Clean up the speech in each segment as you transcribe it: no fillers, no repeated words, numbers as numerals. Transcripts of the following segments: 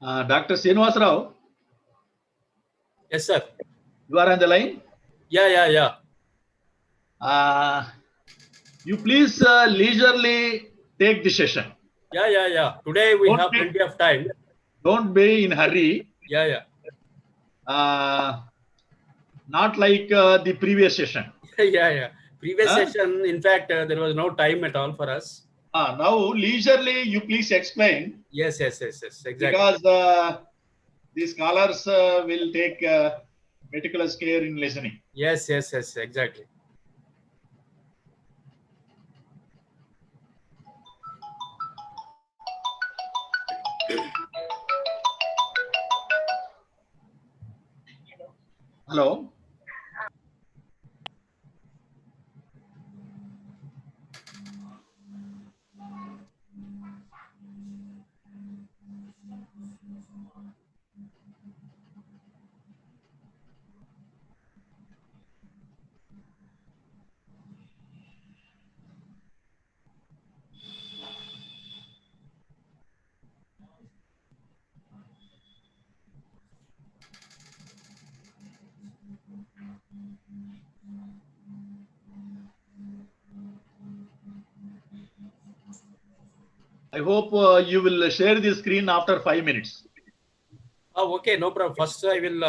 Dr. Srinivas Rao, Yes, sir. you are on the line. Yeah. You please leisurely take the session. Yeah. Today we Don't have be- plenty of time. Don't be in hurry. Yeah. Not like the previous session. Yeah. Previous Huh? session, in fact, there was no time at all for us. Now leisurely you please explain, Yes, exactly. because the scholars will take meticulous care in listening. Yes, exactly. Hello. I hope you will share the screen after 5 minutes. Oh, okay, no problem. First, I will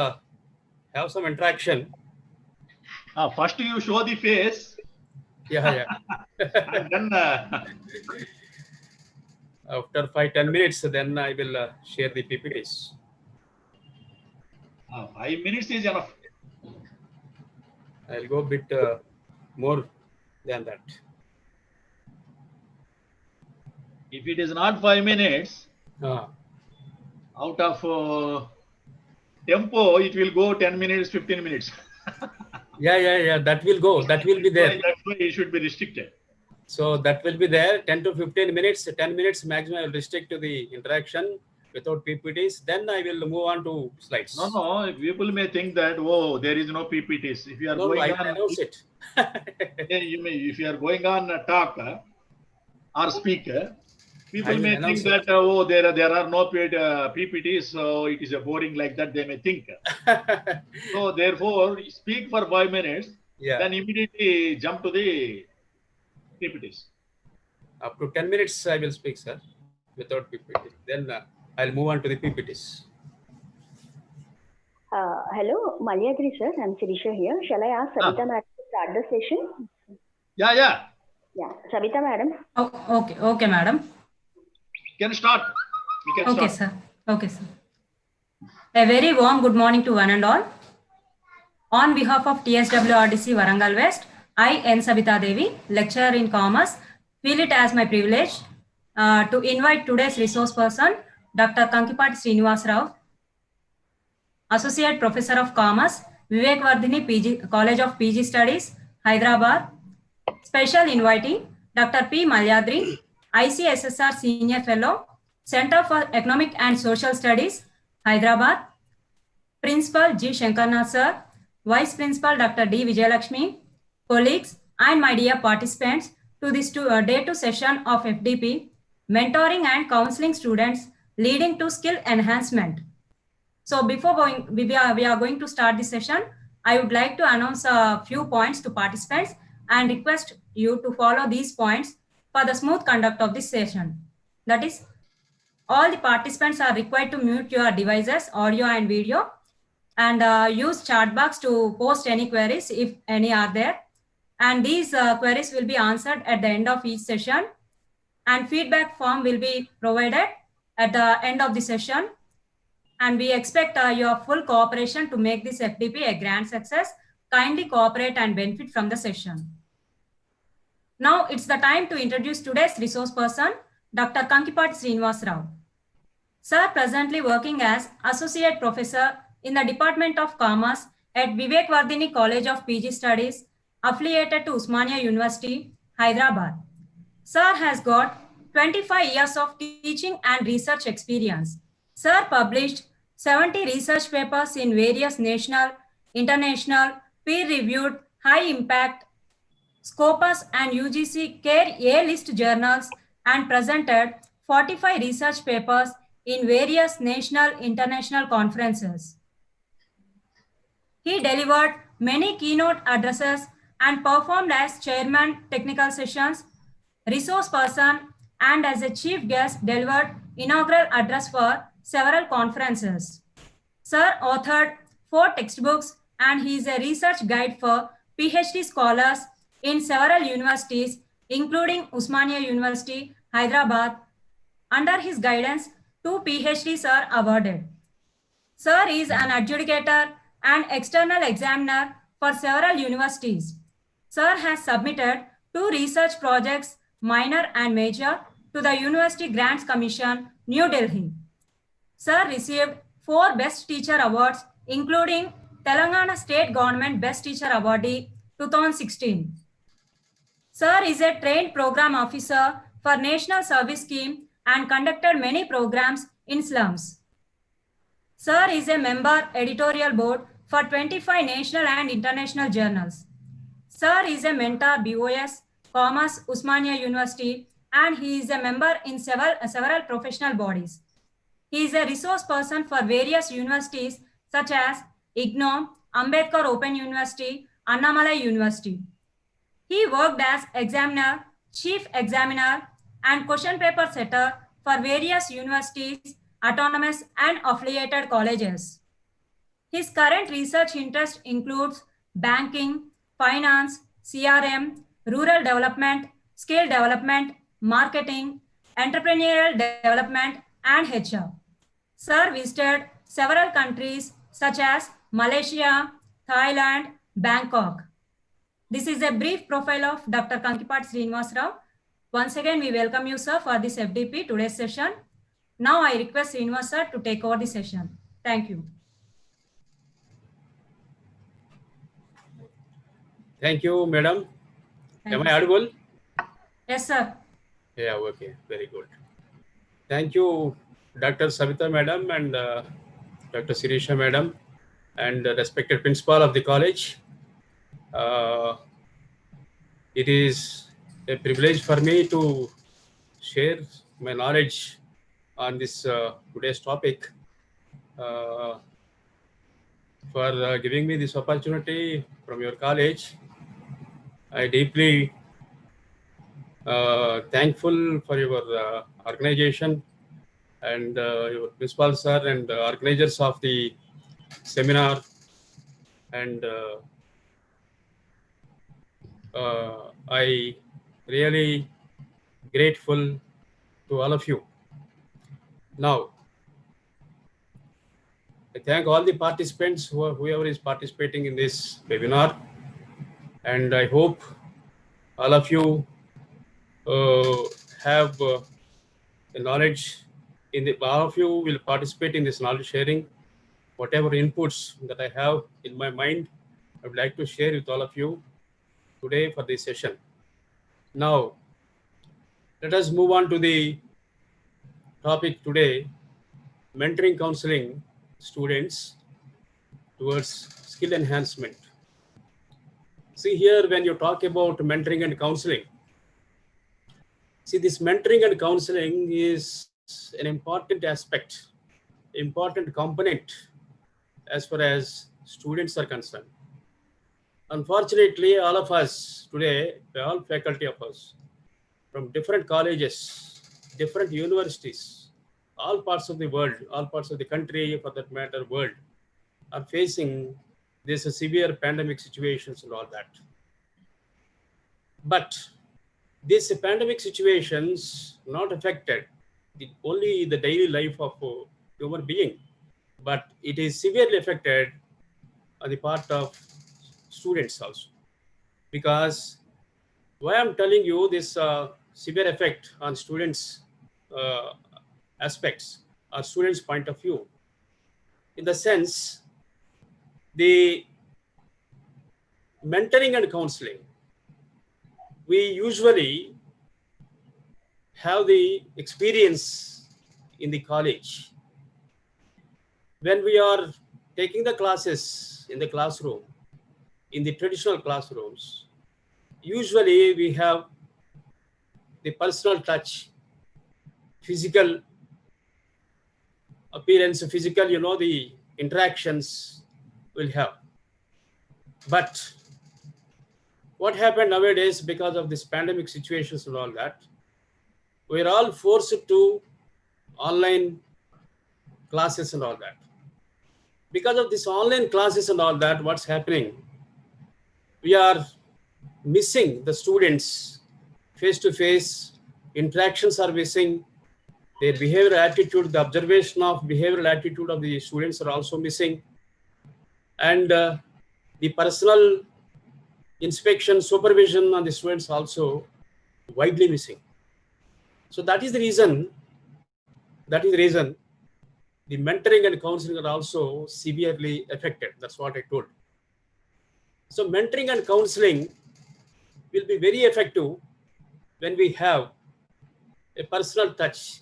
have some interaction. First you show the face. Yeah. And then After 5-10 minutes, then I will share the PPTs. 5 minutes is enough. I'll go a bit more than that. If it is not 5 minutes, Ah. out of tempo, it will go 10 minutes, 15 minutes. Yeah. That will go. That will be there. That's why it should be restricted. So that will be there. 10 to 15 minutes. 10 minutes maximum. I will restrict to the interaction without PPTs. Then I will move on to slides. No. People may think that there is no PPTs. If you are No, going I on, will announce it. if you are going on talk or speak, people may think that there are no PPTs, so it is a boring like that. They may think. So therefore, speak for 5 minutes. Yeah. Then immediately jump to the PPTs. Up to 10 minutes I will speak, sir, without PPT. Then I'll move on to the PPTs. Hello, Malyadri sir. I'm Sirisha here. Shall I ask Savita madam to start the session? Yeah. Yeah, Savita madam. Oh, okay, madam. Can start. We can Okay, start. sir. Okay, sir. A very warm good morning to one and all. On behalf of TSWRDC Warangal West, I, N. Savita Devi, lecturer in commerce, feel it as my privilege to invite today's resource person, Dr. Kankipati Srinivas Rao, Associate Professor of Commerce, Vivek Vardhini College of PG Studies, Hyderabad. Special invitee, Dr. P. Malyadri, ICSSR Senior Fellow, Center for Economic and Social Studies, Hyderabad. Principal G. Shankarnath Sir, Vice Principal Dr. D. Vijayalakshmi, colleagues and my dear participants to this day 2 session of FDP, mentoring and counseling students leading to skill enhancement. So before we are going to start the session, I would like to announce a few points to participants and request you to follow these points for the smooth conduct of this session. That is, all the participants are required to mute your devices, audio and video, and use chat box to post any queries if any are there. And these queries will be answered at the end of each session, and feedback form will be provided at the end of the session. And we expect your full cooperation to make this FDP a grand success. Kindly cooperate and benefit from the session. Now it's the time to introduce today's resource person, Dr. Kankipati Srinivas Rao. Sir presently working as Associate Professor in the Department of Commerce at Vivek Vardhini College of PG Studies, affiliated to Osmania University, Hyderabad. Sir has got 25 years of teaching and research experience. Sir published 70 research papers in various national, international, peer-reviewed, high-impact, Scopus and UGC CARE A-list journals and presented 45 research papers in various national international conferences. He delivered many keynote addresses and performed as chairman technical sessions, resource person, and as a chief guest delivered inaugural address for several conferences. Sir authored 4 textbooks and he is a research guide for PhD scholars in several universities, including Usmania University, Hyderabad. Under his guidance, 2 PhDs are awarded. Sir is an adjudicator and external examiner for several universities. Sir has submitted 2 research projects, minor and major, to the University Grants Commission, New Delhi. Sir received 4 Best Teacher Awards, including Telangana State Government Best Teacher Awardee 2016. Sir is a trained program officer for National Service Scheme and conducted many programs in slums. Sir is a member editorial board for 25 national and international journals. Sir is a mentor BOS, Commerce, Usmania University, and he is a member in several professional bodies. He is a resource person for various universities such as IGNOU, Ambedkar Open University, Annamalai University. He worked as examiner, chief examiner, and question paper setter for various universities, autonomous and affiliated colleges. His current research interest includes banking, finance, CRM, rural development, skill development, marketing, entrepreneurial development, and HR. Sir visited several countries such as Malaysia, Thailand, Bangkok. This is a brief profile of Dr. Kankipat Srinivas Rao. Once again, we welcome you, sir, for this FDP today's session. Now I request Srinivas sir to take over the session. Thank you. Thank you, madam. Thank Am you, I audible? Yes, sir. Yeah, okay, very good. Thank you, Dr. Savita madam and Dr. Sirisha madam and respected principal of the college. It is a privilege for me to share my knowledge on this today's topic. For giving me this opportunity from your college, I deeply thankful for your organization and your principal sir and organizers of the seminar, and I really grateful to all of you. Now, I thank all the participants, whoever is participating in this webinar, and I hope all of you have the knowledge. All of you will participate in this knowledge sharing. Whatever inputs that I have in my mind, I would like to share with all of you today for this session. Now, let us move on to the topic today: mentoring, counseling students towards skill enhancement. See here, when you talk about mentoring and counseling, see, this mentoring and counseling is an important aspect, important component as far as students are concerned. Unfortunately, all of us today, all faculty of us from different colleges, different universities, all parts of the world, all parts of the country, for that matter, world, are facing this severe pandemic situations and all that. But these pandemic situations not affected only the daily life of a human being, but it is severely affected on the part of students also. Because why I'm telling you this severe effect on students' aspects or students' point of view, in the sense, the mentoring and counseling, we usually have the experience in the college. When we are taking the classes in the classroom, in the traditional classrooms, usually we have the personal touch, physical appearance, physical, the interactions will have. But what happened nowadays because of this pandemic situations and all that, we're all forced to online classes and all that. Because of this online classes and all that, what's happening? We are missing the students face-to-face interactions are missing. Their behavioral attitude, the observation of behavioral attitude of the students are also missing. And the personal inspection, supervision on the students also widely missing. So that is the reason, the mentoring and counseling are also severely affected. That's what I told. So mentoring and counseling will be very effective when we have a personal touch,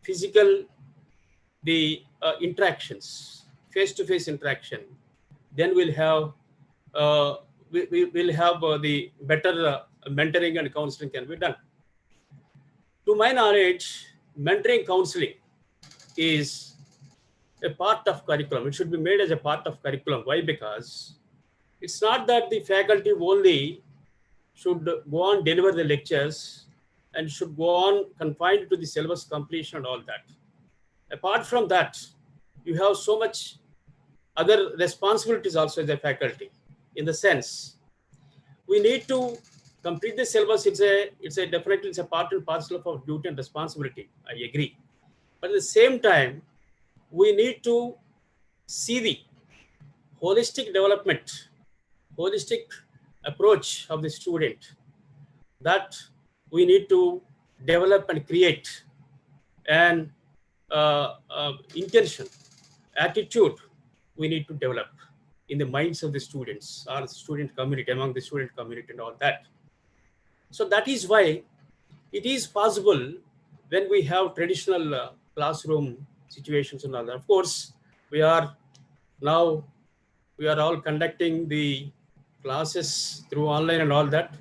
physical, the interactions, face-to-face interaction. Then we'll have we'll have the better mentoring and counseling can be done. To my knowledge, mentoring counseling is a part of curriculum. It should be made as a part of curriculum. Why? Because it's not that the faculty only should go on deliver the lectures and should go on confined to the syllabus completion and all that. Apart from that, you have so much other responsibilities also as a faculty. In the sense, we need to complete the syllabus. It's a part and parcel of our duty and responsibility. I agree. But at the same time, we need to see the holistic development, holistic approach of the student that we need to develop and create an intention, attitude we need to develop in the minds of the students or student community, among the student community and all that. So that is why it is possible when we have traditional classroom situations and all that. Of course, we are all conducting the classes through online and all that,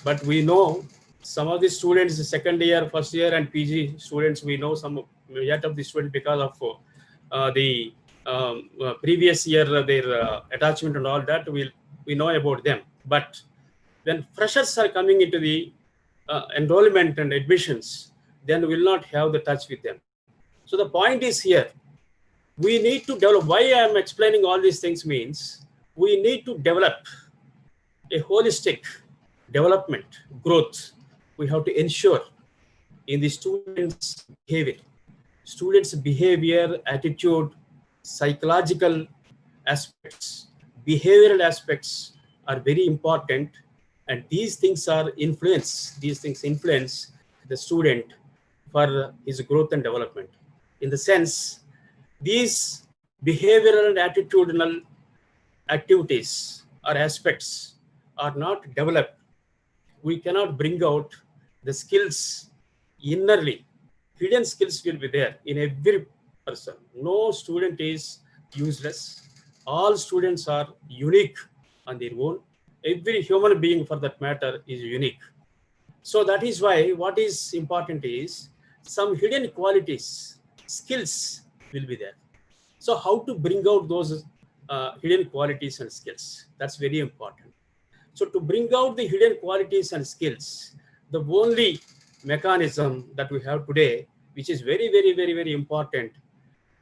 but we know some of the students, the second year, first year and PG students, we know some yet of the students because of the previous year, their attachment and all that, we know about them. But when freshers are coming into the enrollment and admissions, then we will not have the touch with them. So the point is here, we need to develop. Why I am explaining all these things means we need to develop a holistic development, growth. We have to ensure in the students' behavior, attitude, psychological aspects, behavioral aspects are very important, and these things influence the student for his growth and development. In the sense, these behavioral and attitudinal activities or aspects are not developed, we cannot bring out the skills innerly. Hidden skills will be there in every person. No student is useless. All students are unique on their own. Every human being, for that matter, is unique. So that is why what is important is some hidden qualities, skills will be there. So how to bring out those hidden qualities and skills? That's very important. So to bring out the hidden qualities and skills, the only mechanism that we have today, which is very, very, very, very important,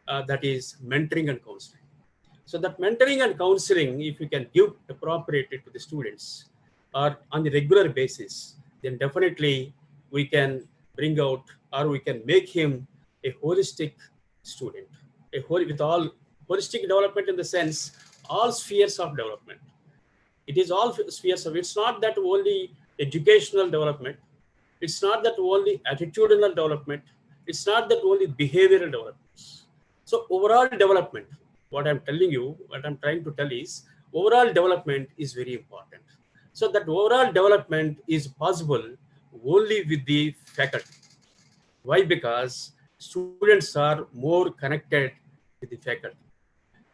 that is mentoring and counseling. So that mentoring and counseling, if we can give appropriately to the students or on the regular basis, then definitely we can bring out, or we can make him a holistic student, with all holistic development in the sense, all spheres of development. It is all spheres of, it's not that only educational development, it's not that only attitudinal development, it's not that only behavioral development. So overall development, what I'm telling you, what I'm trying to tell is, overall development is very important. So that overall development is possible only with the faculty. Why? Because students are more connected with the faculty.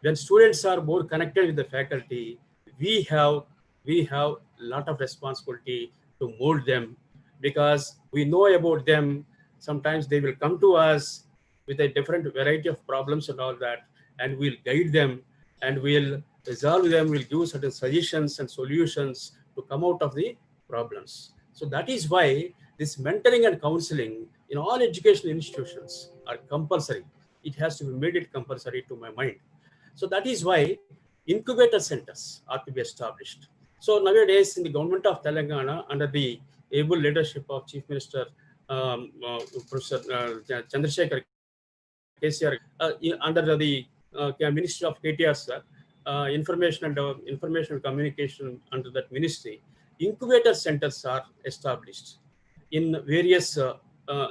When students are more connected with the faculty, we have a lot of responsibility to mold them, because we know about them. Sometimes they will come to us with a different variety of problems and all that, and we'll guide them and we'll resolve them, we'll give certain suggestions and solutions to come out of the problems. So that is why this mentoring and counseling in all educational institutions are compulsory. It has to be made it compulsory to my mind. So that is why incubator centers are to be established. So nowadays in the government of Telangana, under the able leadership of Chief Minister Professor Chandrasekhar KCR, under the Ministry of KTR, sir, information and communication under that ministry, incubator centers are established in various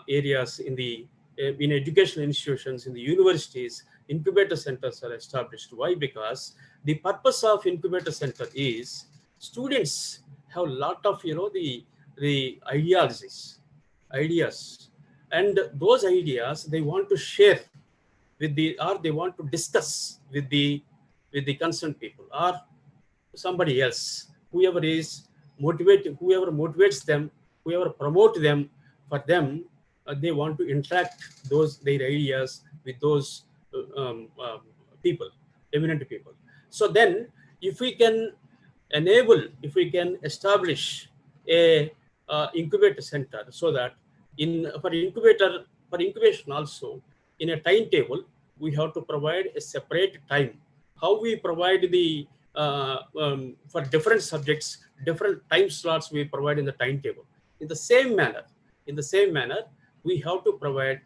areas in educational institutions, in the universities. Incubator centers are established. Why? Because the purpose of incubator center is students have a lot of the ideas, and those ideas they want to share with they want to discuss with the concerned people or somebody else, whoever motivates them, whoever promote them. For them, they want to interact their ideas with those people, eminent people. So then, if we can establish a incubator center, so that for incubation also, in a timetable, we have to provide a separate time. How we provide the for different subjects, different time slots we provide in the timetable. In the same manner, we have to provide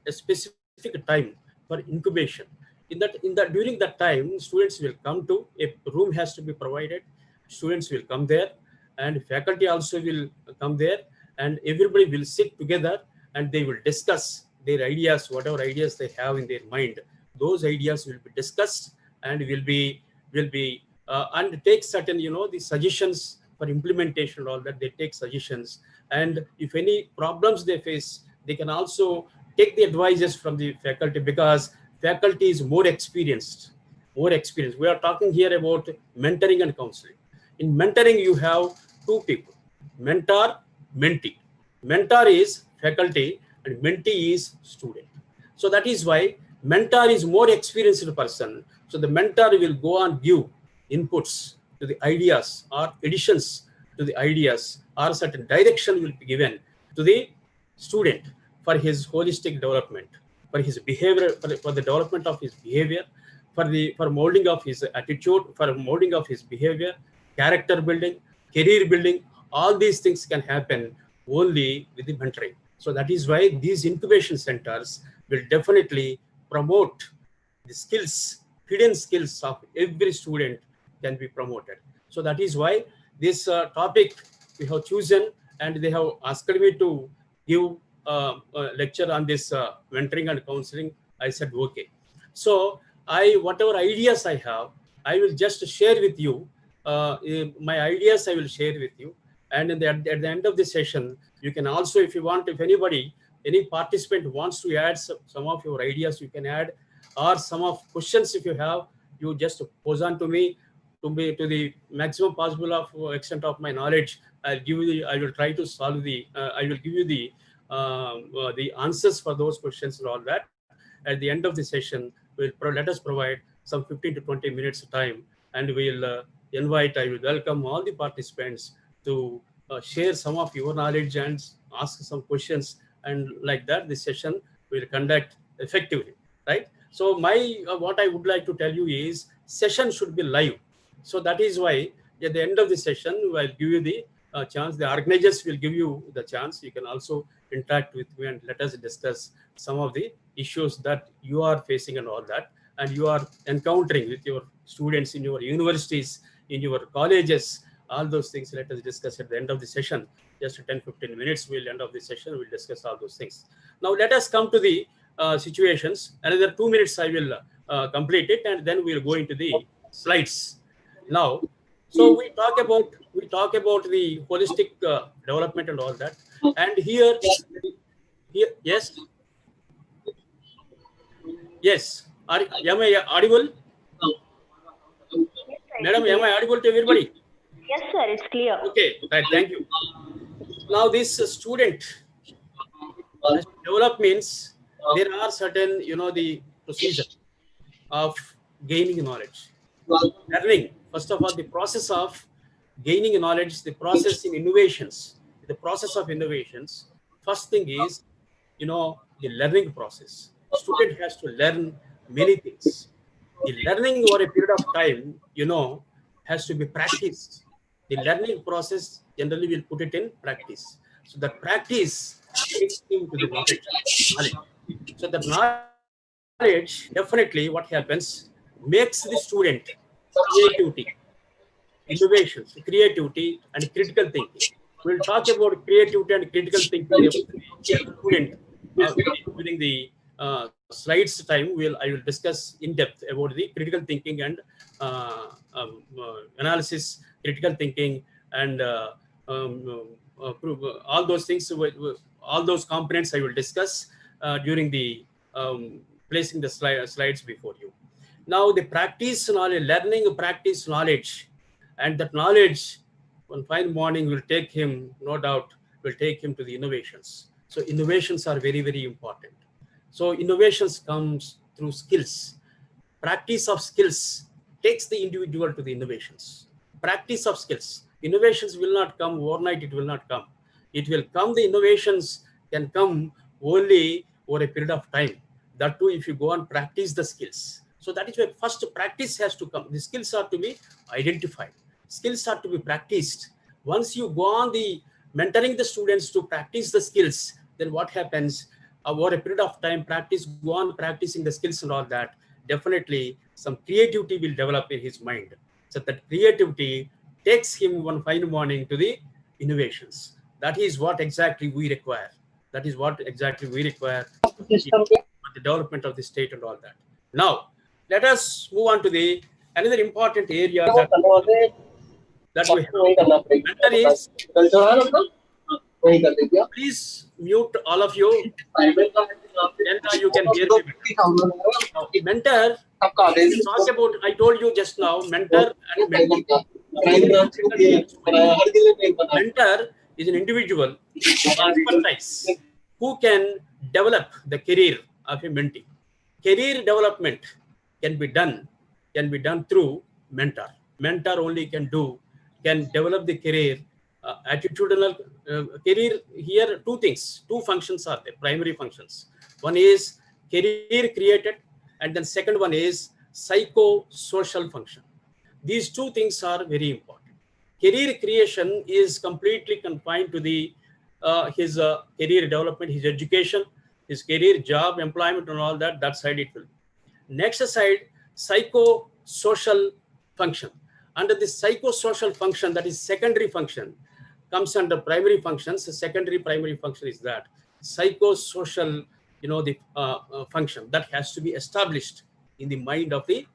a specific time for incubation. During that time, students will come to a room has to be provided. Students will come there, and faculty also will come there, and everybody will sit together and they will discuss their ideas, whatever ideas they have in their mind. Those ideas will be discussed and will be and take certain the suggestions for implementation. All that they take suggestions, and if any problems they face, they can also take the advices from the faculty, because faculty is more experienced. We are talking here about mentoring and counseling. In mentoring, you have two people: mentor, mentee. Mentor is faculty and mentee is student. So that is why mentor is more experienced person. So the mentor will go and give inputs to the ideas or additions to the ideas, or certain direction will be given to the student for his holistic development, for his behavior, for the development of his behavior, for molding of his attitude, for molding of his behavior, character building, career building. All these things can happen only with the mentoring. So that is why these incubation centers will definitely promote the skills, hidden skills of every student can be promoted. So that is why this topic we have chosen, and they have asked me to give a lecture on this mentoring and counseling. I said, okay. So whatever ideas I have, I will just share with you. My ideas I will share with you. And at the end of the session, you can also, if you want, if any participant wants to add some of your ideas, you can add, or some of questions if you have, you just pose on to me, to the maximum possible of extent of my knowledge. I will try to solve I will give you the answers for those questions and all that. At the end of the session, let us provide some 15 to 20 minutes time, and we'll I will welcome all the participants to share some of your knowledge and ask some questions, and like that this session will conduct effectively, right? So what I would like to tell you is session should be live. So that is why at the end of the session, I'll give you the chance. The organizers will give you the chance. You can also interact with me and let us discuss some of the issues that you are facing and all that, and you are encountering with your students in your universities, in your colleges. All those things let us discuss at the end of the session. Just 10-15 minutes we'll end of the session. We'll discuss all those things. Now let us come to the situations. Another 2 minutes I will complete it, and then we'll go into the slides. Now, so we talk about the holistic development and all that. And here, yes. Am I audible? Madam, am I audible to everybody? Yes, sir, it's clear. Okay, right, thank you. Now, this student develop means there are certain, the procedure of gaining knowledge. Learning, first of all, the process of gaining knowledge, the process in innovations, the process of innovations. First thing is, the learning process. Student has to learn many things. The learning over a period of time, has to be practiced. The learning process generally will put it in practice. So that practice takes him to the knowledge. So that knowledge, definitely what happens, makes the student creativity, innovations, creativity, and critical thinking. We'll talk about creativity and critical thinking student during the slides time. I will discuss in depth about the critical thinking and analysis, critical thinking, and all those things. All those components I will discuss during the placing the slides before you. Now, the practice knowledge, learning practice knowledge, and that knowledge one fine morning will take him, no doubt, will take him to the innovations. So innovations are very, very important. So innovations comes through skills. Practice of skills takes the individual to the innovations. Practice of skills. Innovations will not come overnight. It will not come. It will come. The innovations can come only over a period of time. That too, if you go and practice the skills. So that is why first practice has to come. The skills are to be identified. Skills are to be practiced. Once you go on the mentoring the students to practice the skills, then what happens over a period of time, go on practicing the skills and all that, definitely some creativity will develop in his mind. So that creativity takes him one fine morning to the innovations. That is what exactly we require. That is what exactly we require for the development of the state and all that. Now, let us move on to the another important area that we have. Mentor is, please mute all of you. Then you can hear me better. Now, mentor, talk about, I told you just now, mentor and mentee. Mentor is an individual expertise who can develop the career of a mentee. Career development can be done through mentor. Mentor only can develop the career, attitudinal career. Here, two functions are there, primary functions. One is career created, and then second one is psychosocial function. These two things are very important. Career creation is completely confined to the his career development, his education, his career, job, employment, and all that. That side it will. Next side, psychosocial function. Under this psychosocial function, that is secondary function, comes under primary functions. The secondary primary function is that psychosocial, the function that has to be established in the mind of the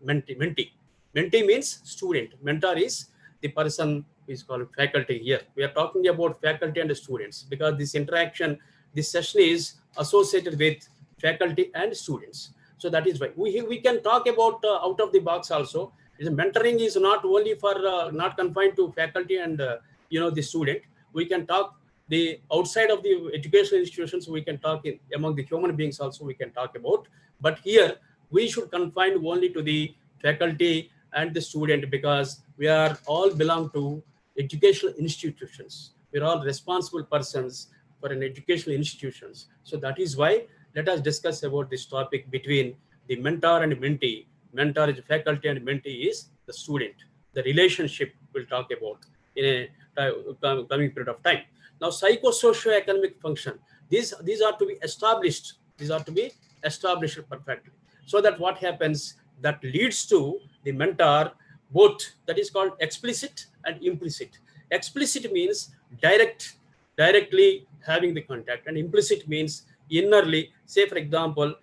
mentee. Mentee means student. Mentor is the person who is called faculty here. We are talking about faculty and students because this interaction, this session is associated with faculty and students. So that is why we can talk about out of the box also. Mentoring is not only for not confined to faculty and the student. We can talk the outside of the educational institutions. We can talk among the human beings also. We can talk about. But here we should confine only to the faculty and the student because we are all belong to educational institutions. We are all responsible persons for an educational institutions. So that is why let us discuss about this topic between the mentor and mentee. Mentor is faculty and mentee is the student. The relationship we'll talk about in a coming period of time. Now, psychosocioeconomic function. These are to be established. These are to be established perfectly. So that what happens, that leads to the mentor, both that is called explicit and implicit. Explicit means directly having the contact, and implicit means innerly, say for example,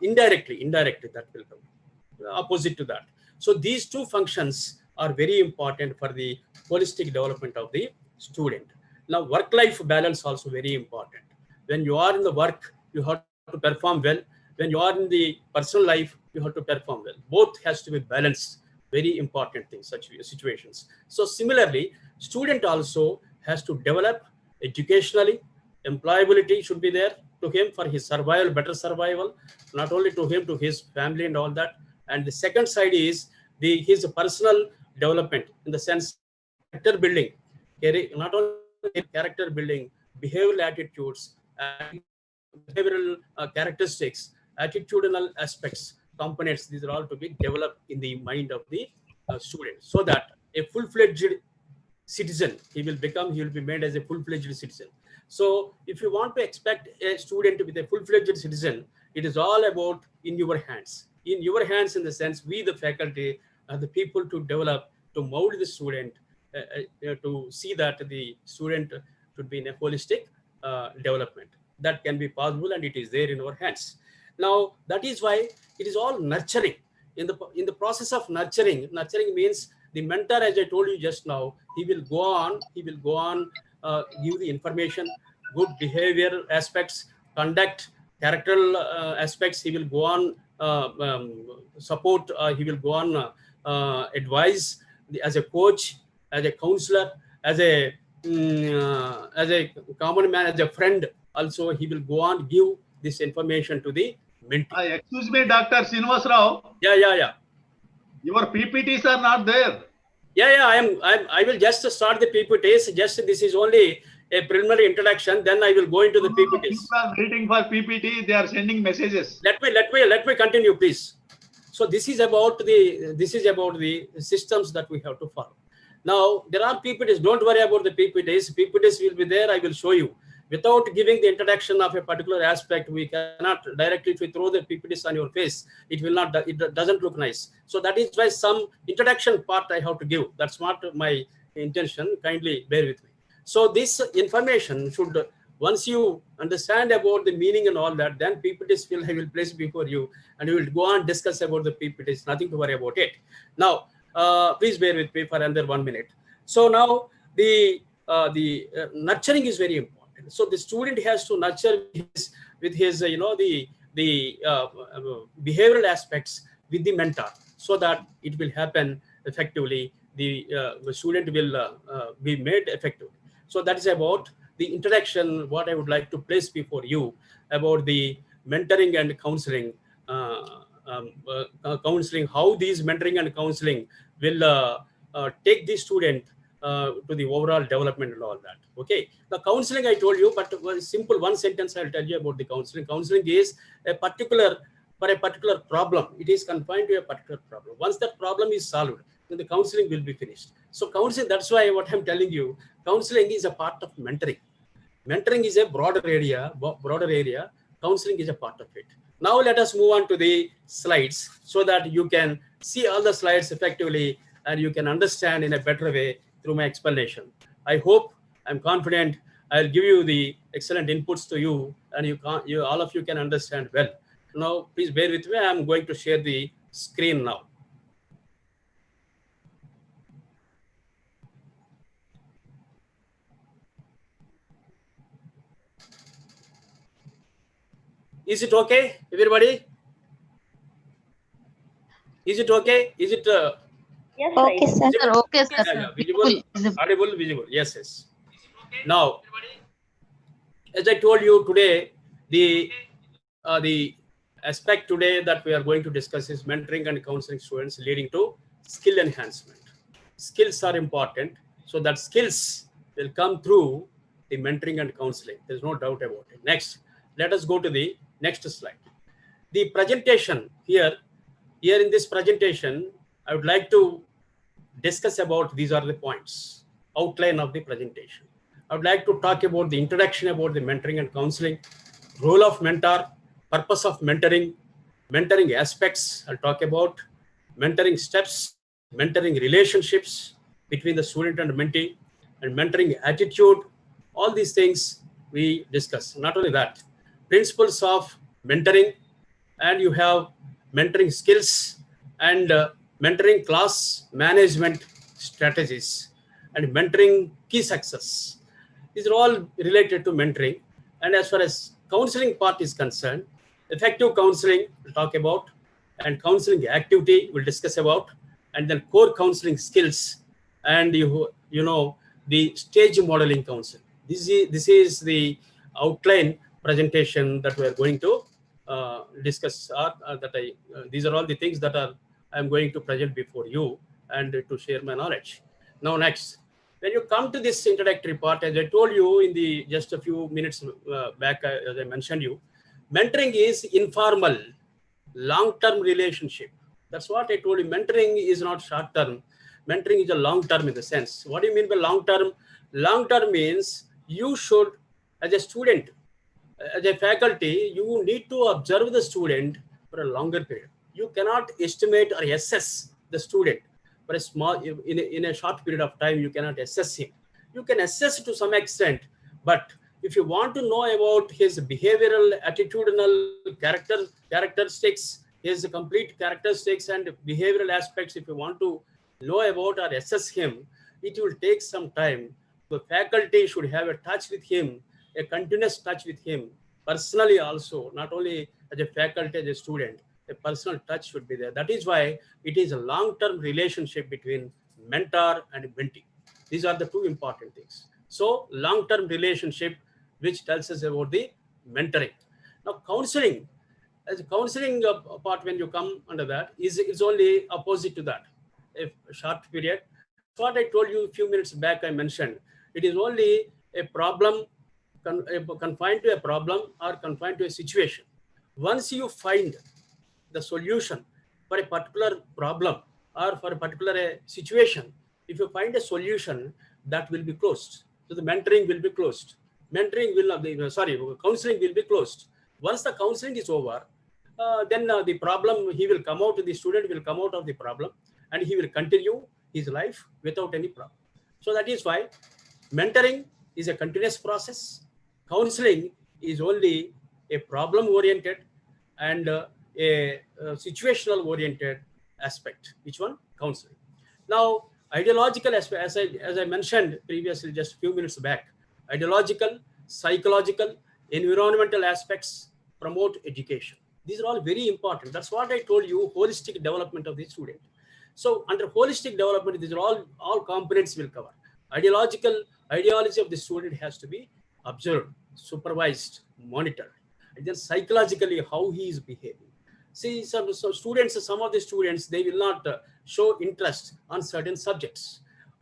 indirectly that will come opposite to that. So these two functions are very important for the holistic development of the student. Now, work-life balance also very important. When you are in the work, you have to perform well. When you are in the personal life, you have to perform well. Both has to be balanced. Very important things, such situations. So similarly, student also has to develop educationally. Employability should be there. to him for his survival, better survival, not only to him, to his family and all that. And the second side is his personal development, in the sense character building, not only character building, behavioral attitudes, behavioral characteristics, attitudinal aspects, components. These are all to be developed in the mind of the student, so that a full-fledged citizen he will be made as a full-fledged citizen. So if you want to expect a student to be a full-fledged citizen, it is all about in your hands. In your hands, in the sense, we, the faculty, are the people to develop, to mold the student, to see that the student should be in a holistic development. That can be possible, and it is there in our hands. Now, that is why it is all nurturing. In the process of nurturing means the mentor, as I told you just now, he will go on, give the information, good behavior aspects, conduct, characteral aspects. He will go on support, he will go on advise as a coach, as a counselor, as a common man, as a friend. Also, he will go on give this information to the mentee. Excuse me, Dr. Srinivas Rao. Yeah. Your PPTs are not there. Yeah. I will just start the PPTs. Just this is only a preliminary introduction. Then I will go into the PPTs. People are waiting for PPT. They are sending messages. Let me continue, please. So this is about the systems that we have to follow. Now there are PPTs. Don't worry about the PPTs. PPTs will be there. I will show you. Without giving the introduction of a particular aspect, we cannot directly, if we throw the PPTs on your face, it doesn't look nice. So that is why some introduction part I have to give. That's not my intention. Kindly bear with me. So this information should, once you understand about the meaning and all that, then PPTs I will place before you, and we will go on discuss about the PPTs. Nothing to worry about it. Now, please bear with me for another 1 minute. So now the nurturing is very important. So the student has to nurture with his the behavioral aspects with the mentor, so that it will happen effectively. The student will be made effective. So that is about the introduction, what I would like to place before you about the mentoring and counseling. Counseling, how these mentoring and counseling will take the student to the overall development and all that. Okay, the counseling I told you, but simple one sentence I'll tell you about the counseling. Counseling is for a particular problem. It is confined to a particular problem. Once that problem is solved, then the counseling will be finished. So counseling, that's why what I'm telling you, counseling is a part of mentoring. Mentoring is a broader area. Counseling is a part of it. Now let us move on to the slides, so that you can see all the slides effectively and you can understand in a better way through my explanation. I hope, I'm confident, I'll give you the excellent inputs to you, and all of you can understand well. Now, please bear with me. I'm going to share the screen now. Is it okay, everybody? Is it okay? Is it Yes, Okay, sir. sir. Okay, sir. yeah, visible, audible, visible? Yes. Now, as I told you today, the aspect today that we are going to discuss is mentoring and counseling students, leading to skill enhancement. Skills are important, so that skills will come through the mentoring and counseling. There's no doubt about it. Next, let us go to the next slide. The presentation here in this presentation, I would like to discuss about, these are the points, outline of the presentation. I would like to talk about the introduction about the mentoring and counseling, role of mentor, purpose of mentoring, mentoring aspects. I'll talk about mentoring steps, mentoring relationships between the student and mentee, and mentoring attitude. All these things we discuss. Not only that, principles of mentoring, and you have mentoring skills and mentoring class management strategies, and mentoring key success. These are all related to mentoring. And as far as counseling part is concerned, effective counseling we'll talk about, and counseling activity we'll discuss about, and then core counseling skills, and you know the stage modeling counseling. This is the outline presentation that we are going to discuss, these are all the things that I'm going to present before you and to share my knowledge. Now, next, when you come to this introductory part, as I told you in the just a few minutes back, as I mentioned you, mentoring is informal, long-term relationship. That's what I told you. Mentoring is not short-term. Mentoring is a long-term in the sense. What do you mean by long-term? Long-term means you should, as a student, as a faculty, you need to observe the student for a longer period. You cannot estimate or assess the student for a small, in a short period of time. You cannot assess him. You can assess to some extent, but if you want to know about his behavioral, attitudinal characteristics, his complete characteristics and behavioral aspects, if you want to know about or assess him, it will take some time. The faculty should have a touch with him, a continuous touch with him, personally also, not only as a faculty, as a student, a personal touch should be there. That is why it is a long-term relationship between mentor and mentee. These are the two important things. So long-term relationship, which tells us about the mentoring. Now counseling, as a counseling part, when you come under that, is only opposite to that. A short period. What I told you a few minutes back, I mentioned, it is only a problem, confined to a problem or confined to a situation. Once you find the solution for a particular problem or for a particular situation, if you find a solution, that will be closed. So the mentoring will be closed. Mentoring will not be, counseling will be closed. Once the counseling is over, then the problem, the student will come out of the problem and he will continue his life without any problem. So that is why mentoring is a continuous process. Counseling is only a problem-oriented and a situational-oriented aspect. Which one? Counseling. Now, ideological aspect, as I mentioned previously, just a few minutes back, ideological, psychological, environmental aspects promote education. These are all very important. That's what I told you, holistic development of the student. So under holistic development, these are all components will cover. Ideology of the student has to be observed, supervised, monitored. And then psychologically, how he is behaving. See, some of the students, they will not show interest on certain subjects.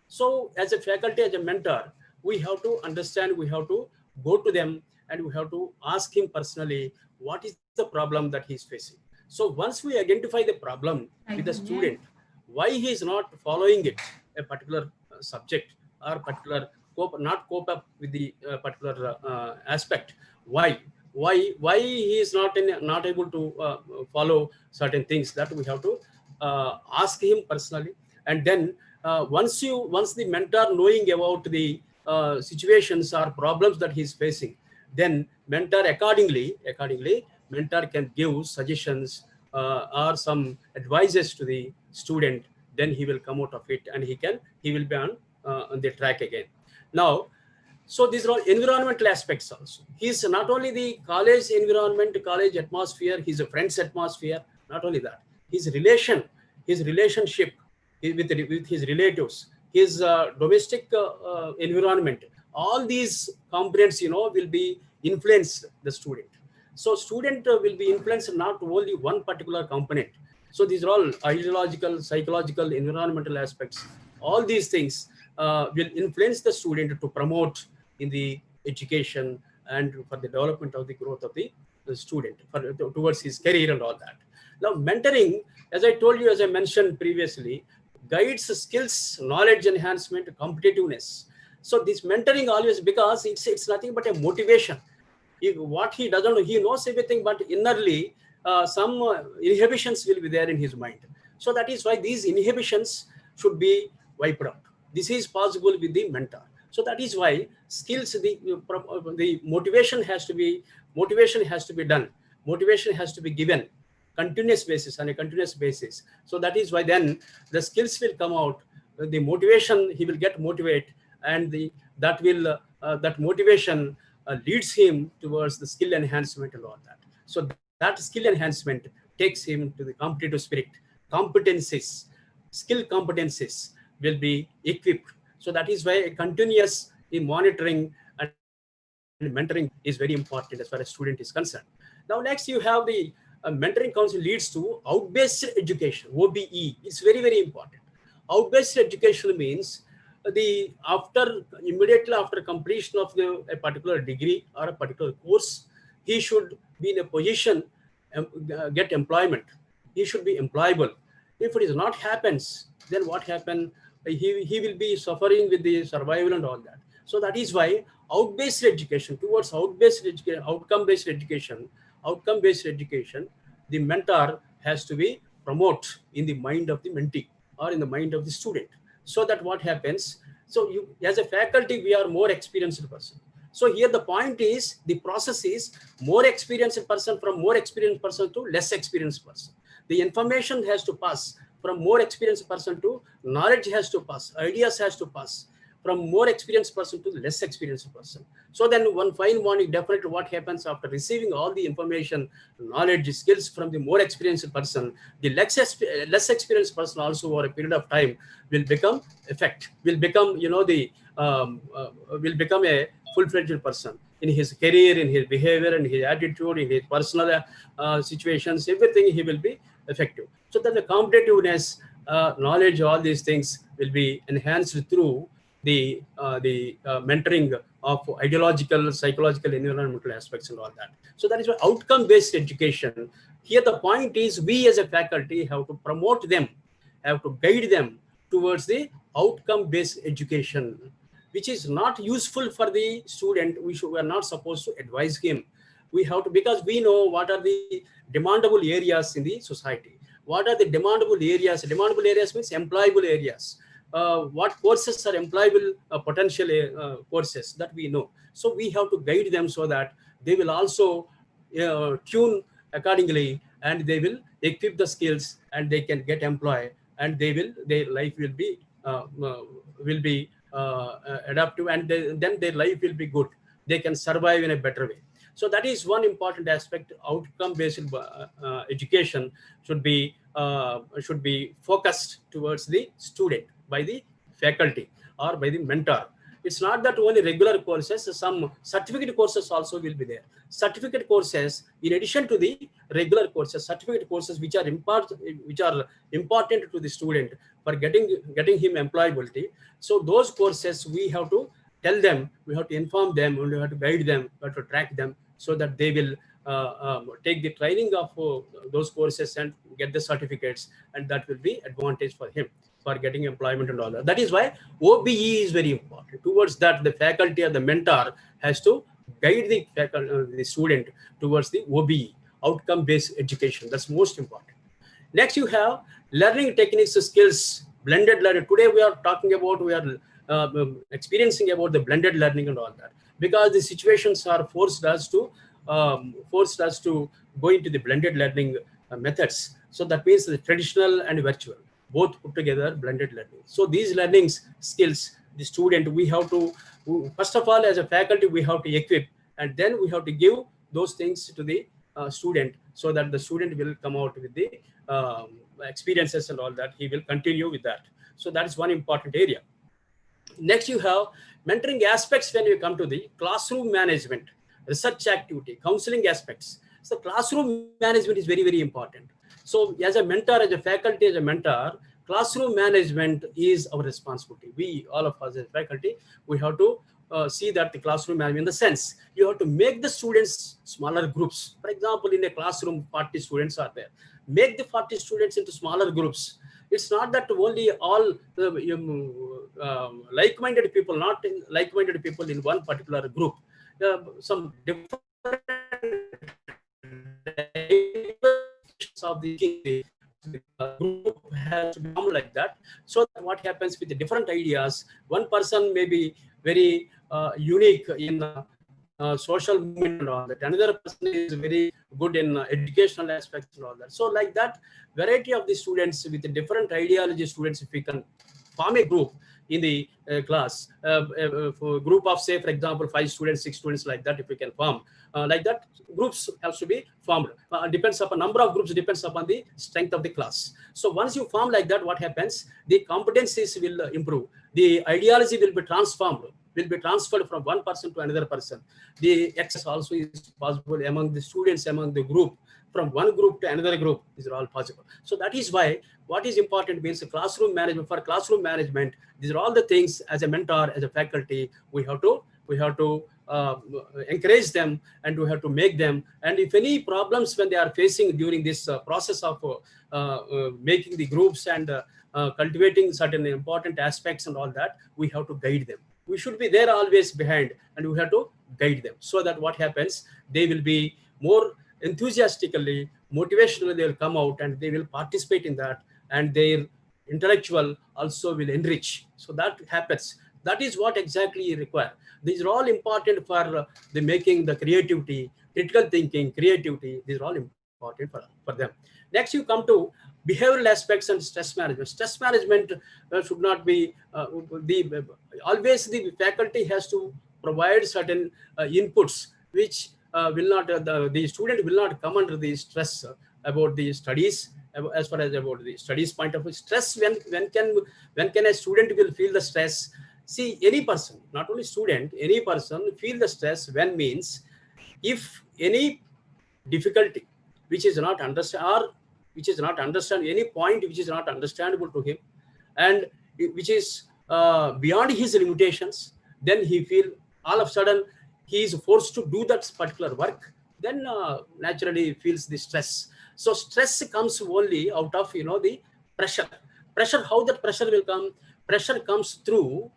So as a faculty, as a mentor, we have to understand, we have to go to them and we have to ask him personally, what is the problem that he is facing. So once we identify the problem with the student, why he is not following it, a particular subject or particular not cope up with the particular aspect, why he is not able to follow certain things, that we have to ask him personally. And then once the mentor knowing about the situations or problems that he is facing, then mentor accordingly mentor can give suggestions or some advices to the student. Then he will come out of it and he will be on the track again. Now, so these are all environmental aspects also. He's not only the college environment, college atmosphere, his friend's atmosphere, not only that, his relationship with his relatives, his domestic environment, all these components, will be influence the student. So student will be influenced not only one particular component. So these are all ideological, psychological, environmental aspects. All these things will influence the student to promote in the education and for the development of the growth of the student towards his career and all that. Now, mentoring, as I told you, as I mentioned previously, guides skills, knowledge enhancement, competitiveness. So this mentoring always, because it's nothing but a motivation. What he doesn't know, he knows everything, but innerly some inhibitions will be there in his mind. So that is why these inhibitions should be wiped out. This is possible with the mentor. So that is why skills, the motivation has to be done. Motivation has to be given on a continuous basis. So that is why then the skills will come out. The motivation, he will get motivated, and that motivation leads him towards the skill enhancement and all that. So that skill enhancement takes him to the competitive spirit. Skill competencies will be equipped. So that is why continuous monitoring mentoring is very important as far as student is concerned. Now, next you have the mentoring council leads to out-based education, OBE. It's very, very important. Out-based education means immediately after completion of a particular degree or a particular course, he should be in a position get employment. He should be employable. If it is not happens, then what happen? He will be suffering with the survival and all that. So that is why out-based education, towards out-based education, outcome-based education, the mentor has to be promoted in the mind of the mentee or in the mind of the student. So that what happens? So you, as a faculty, we are more experienced person. So here the point is, the process is more experienced person from more experienced person to less experienced person. The information has to pass from more experienced person to knowledge has to pass, ideas has to pass from more experienced person to less experienced person. So then one fine morning, definitely what happens after receiving all the information, knowledge, skills from the more experienced person, the less experienced person also over a period of time will become will become a full-fledged person in his career, in his behavior, in his attitude, in his personal situations, everything he will be effective. So that the competitiveness, knowledge, all these things will be enhanced through the mentoring of ideological, psychological, environmental aspects and all that. So that is why outcome-based education. Here the point is, we as a faculty have to promote them, have to guide them towards the outcome-based education, which is not useful for the student. We are not supposed to advise him. We have to, because we know what are the demandable areas in the society. What are the demandable areas? Demandable areas means employable areas. What courses are employable potential courses that we know. So we have to guide them so that they will also tune accordingly, and they will equip the skills and they can get employed, and their life will be adaptive, and then their life will be good. They can survive in a better way. So that is one important aspect. Outcome-based education should be focused towards the student by the faculty or by the mentor. It's not that only regular courses, some certificate courses also will be there. Certificate courses, in addition to the regular courses, certificate courses which are important to the student for getting him employability. So those courses we have to tell them, we have to inform them, and we have to guide them, we have to track them so that they will take the training of those courses and get the certificates, and that will be advantage for him for getting employment and all that. That is why OBE is very important. Towards that, the faculty or the mentor has to guide the student towards the OBE, outcome-based education. That's most important. Next, you have learning techniques, skills, blended learning. Today we are talking about, we are experiencing about the blended learning and all that, because the situations are forced us to go into the blended learning methods. So that means the traditional and virtual, both put together, blended learning. So these learning skills, the student, we have to, first of all, as a faculty, we have to equip, and then we have to give those things to the student, so that the student will come out with the experiences and all that. He will continue with that. So that is one important area. Next, you have mentoring aspects when you come to the classroom management, research activity, counseling aspects. So classroom management is very, very important. So as a mentor, as a faculty, as a mentor, classroom management is our responsibility. We, all of us as faculty, we have to see that the classroom management, in the sense, you have to make the students smaller groups. For example, in a classroom, 40 students are there. Make the 40 students into smaller groups. It's not that only all like-minded people, not like-minded people in one particular group. Some different of the group has to become like that. So that what happens with the different ideas, one person may be very unique in social movement and all that. Another person is very good in educational aspects and all that. So like that, variety of the students with the different ideology students, if we can form a group in the class, for a group of, say, for example, 5 students, 6 students, like that, if we can form, like that, groups have to be formed. Depends upon number of groups, depends upon the strength of the class. So once you form like that, what happens? The competencies will improve. The ideology will be transformed. will be transferred from one person to another person. The access also is possible among the students, among the group, from one group to another group. These are all possible. So that is why what is important means classroom management. For classroom management, these are all the things as a mentor, as a faculty, we have to encourage them, and we have to make them. And if any problems when they are facing during this process of making the groups and cultivating certain important aspects and all that, we have to guide them. We should be there always behind, and we have to guide them, so that what happens, they will be more enthusiastically, motivationally, they will come out and they will participate in that, and their intellectual also will enrich. So that happens. That is what exactly you require. These are all important for the making the creativity, critical thinking, creativity. These are all important for them. Next, you come to behavioral aspects and stress management. Stress management should not be always the faculty has to provide certain inputs which will not the student will not come under the stress about the studies. As far as about the studies point of view, stress, when can a student will feel the stress? See, any person, not only student, any person feel the stress when means if any difficulty which is not understand, or which is not understand, any point which is not understandable to him, and which is beyond his limitations, then he feel all of a sudden he is forced to do that particular work, then naturally feels the stress. So stress comes only out of the pressure. How that pressure will come? Pressure comes through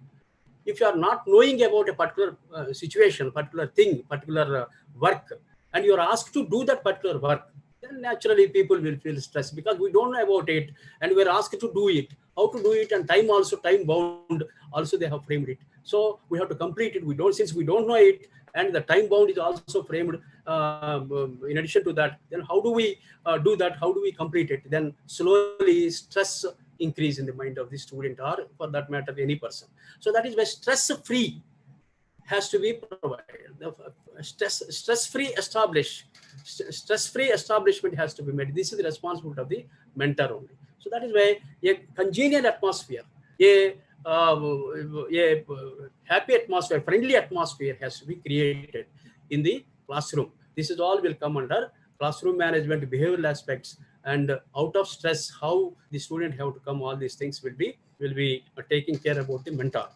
if you are not knowing about a particular situation, particular thing, particular work, and you are asked to do that particular work, then naturally people will feel stressed because we don't know about it and we are asked to do it. How to do it, and time bound also they have framed it. So we have to complete it. Since we don't know it, and the time bound is also framed. In addition to that, then how do we do that? How do we complete it? Then slowly stress increase in the mind of the student, or for that matter any person. So that is why stress-free has to be provided. Stress-free establishment has to be made. This is the responsibility of the mentor only. So that is why a congenial atmosphere, a happy atmosphere, friendly atmosphere has to be created in the classroom. This is all will come under classroom management, behavioral aspects, and out of stress, how the student have to come. All these things will be taking care about the mentor.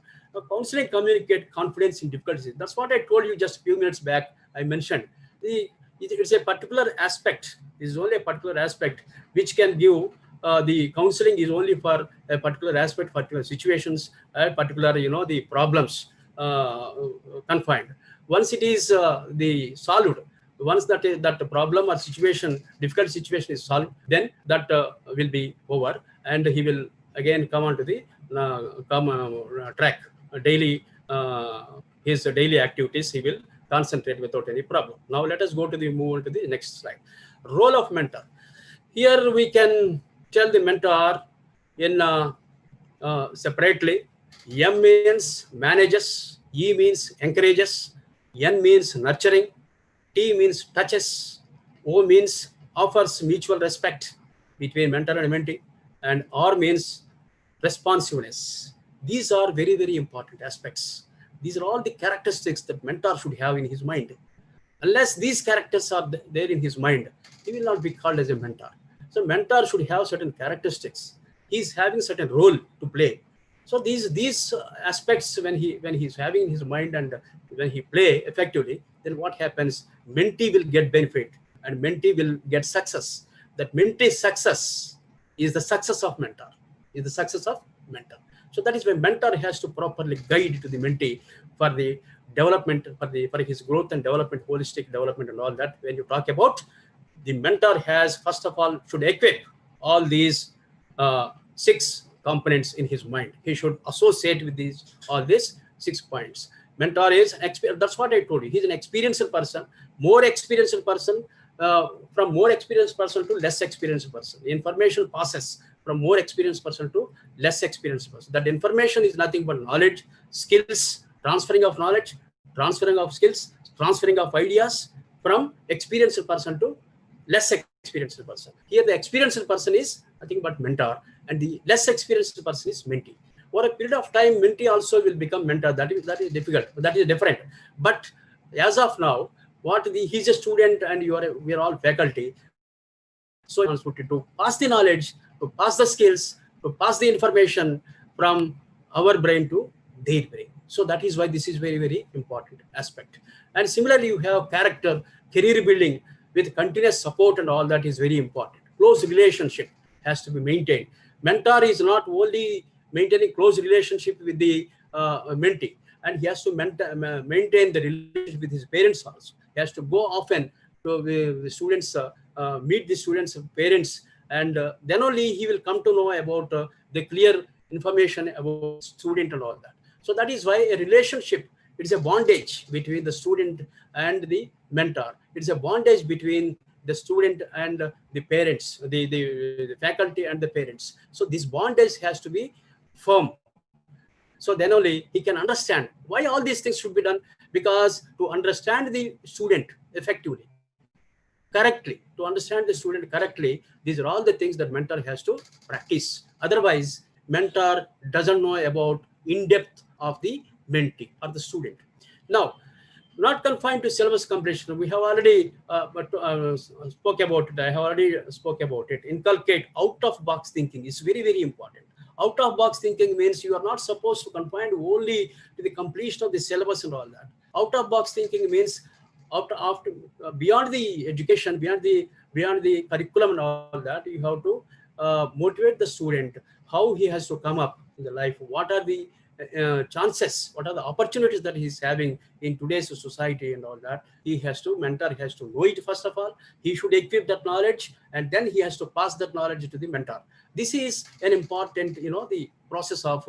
Counseling, communicate confidence in difficulties. That's what I told you just a few minutes back. I mentioned it's a particular aspect. This is only a particular aspect which can give. The counseling is only for a particular aspect, particular situations, particular the problems confined. Once it is the solved, once that problem or situation, difficult situation is solved, then that will be over, and he will again come onto the track. Daily his daily activities he will concentrate without any problem. Now let us move on to the next slide. Role of mentor. Here we can tell the mentor in separately. M means manages, E means encourages, N means nurturing, T means touches, O means offers mutual respect between mentor and mentee, and R means responsiveness. These are very, very important aspects. These are all the characteristics that mentor should have in his mind. Unless these characters are there in his mind, he will not be called as a mentor. So mentor should have certain characteristics. He's having certain role to play. So these aspects, when he's having in his mind and when he play effectively, then what happens? Mentee will get benefit and mentee will get success. That mentee success is the success of mentor. So that is why mentor has to properly guide to the mentee for the development, for his growth and development, holistic development and all that. When you talk about the mentor has, first of all, should equip all these 6 components in his mind. He should associate with all these 6 points. Mentor is that's what I told you. He's an experienced person, more experienced person, from more experienced person to less experienced person. Information passes from more experienced person to less experienced person. That information is nothing but knowledge, skills, transferring of knowledge, transferring of skills, transferring of ideas from experienced person to less experienced person. Here the experienced person is nothing but mentor and the less experienced person is mentee. over a period of time, mentee also will become mentor. That is difficult. That is different. But as of now, he's a student and we are all faculty. So responsibility to pass the knowledge, to pass the skills, to pass the information from our brain to their brain. So that is why this is very, very important aspect. And similarly, you have character, career building with continuous support, and all that is very important. Close relationship has to be maintained. Mentor is not only maintaining close relationship with the mentee, and he has to maintain the relationship with his parents also. He has to go often to the students, meet the students' parents, and then only he will come to know about the clear information about student and all that. So that is why a relationship, it's a bondage between the student and the mentor. It's a bondage between the student and the parents, the faculty and the parents. So this bondage has to be firm. So then only he can understand why all these things should be done, because to understand the student effectively, correctly, to understand the student correctly, these are all the things that mentor has to practice. Otherwise, mentor doesn't know about in-depth of the mentee or the student. Now, not confined to syllabus completion, we have already spoke about it. I have already spoke about it. Inculcate out-of-box thinking is very, very important. Out-of-box thinking means you are not supposed to confine only to the completion of the syllabus and all that. Out-of-box thinking means beyond the education, beyond the curriculum and all that, you have to motivate the student how he has to come up in the life. What are the chances, what are the opportunities that he's having in today's society and all that. Mentor has to know it. First of all, he should equip that knowledge, and then he has to pass that knowledge to the mentor. This is an important, the process of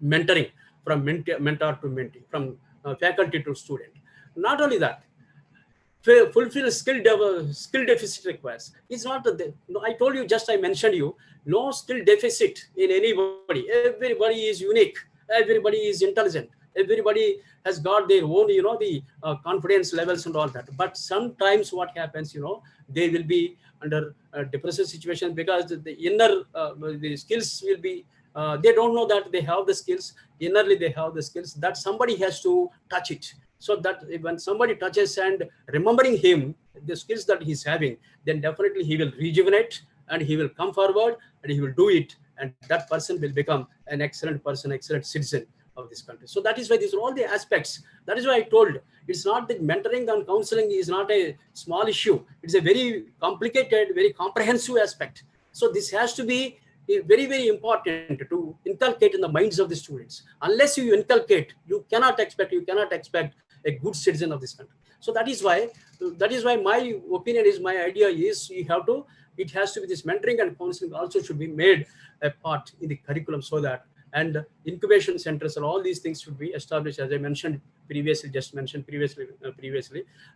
mentoring from mentor to mentee, from faculty to student. Not only that, fulfill skill deficit requires. It's not I told you, I mentioned you, no skill deficit in anybody. Everybody is unique. Everybody is intelligent. Everybody has got their own, the confidence levels and all that. But sometimes what happens, they will be under a depressive situation because the inner, the skills will be, they don't know that they have the skills. Innerly, they have the skills that somebody has to touch it. So that when somebody touches and remembering him, the skills that he's having, then definitely he will rejuvenate and he will come forward and he will do it. And that person will become an excellent person, excellent citizen of this country. So that is why these are all the aspects. That is why I told, it's not that mentoring and counseling is not a small issue. It's a very complicated, very comprehensive aspect. So this has to be very, very important to inculcate in the minds of the students. Unless you inculcate, you cannot expect a good citizen of this country. So that is why my opinion is, my idea is, it has to be this mentoring and counseling also should be made a part in the curriculum, so that, and incubation centers and all these things should be established, as I mentioned previously,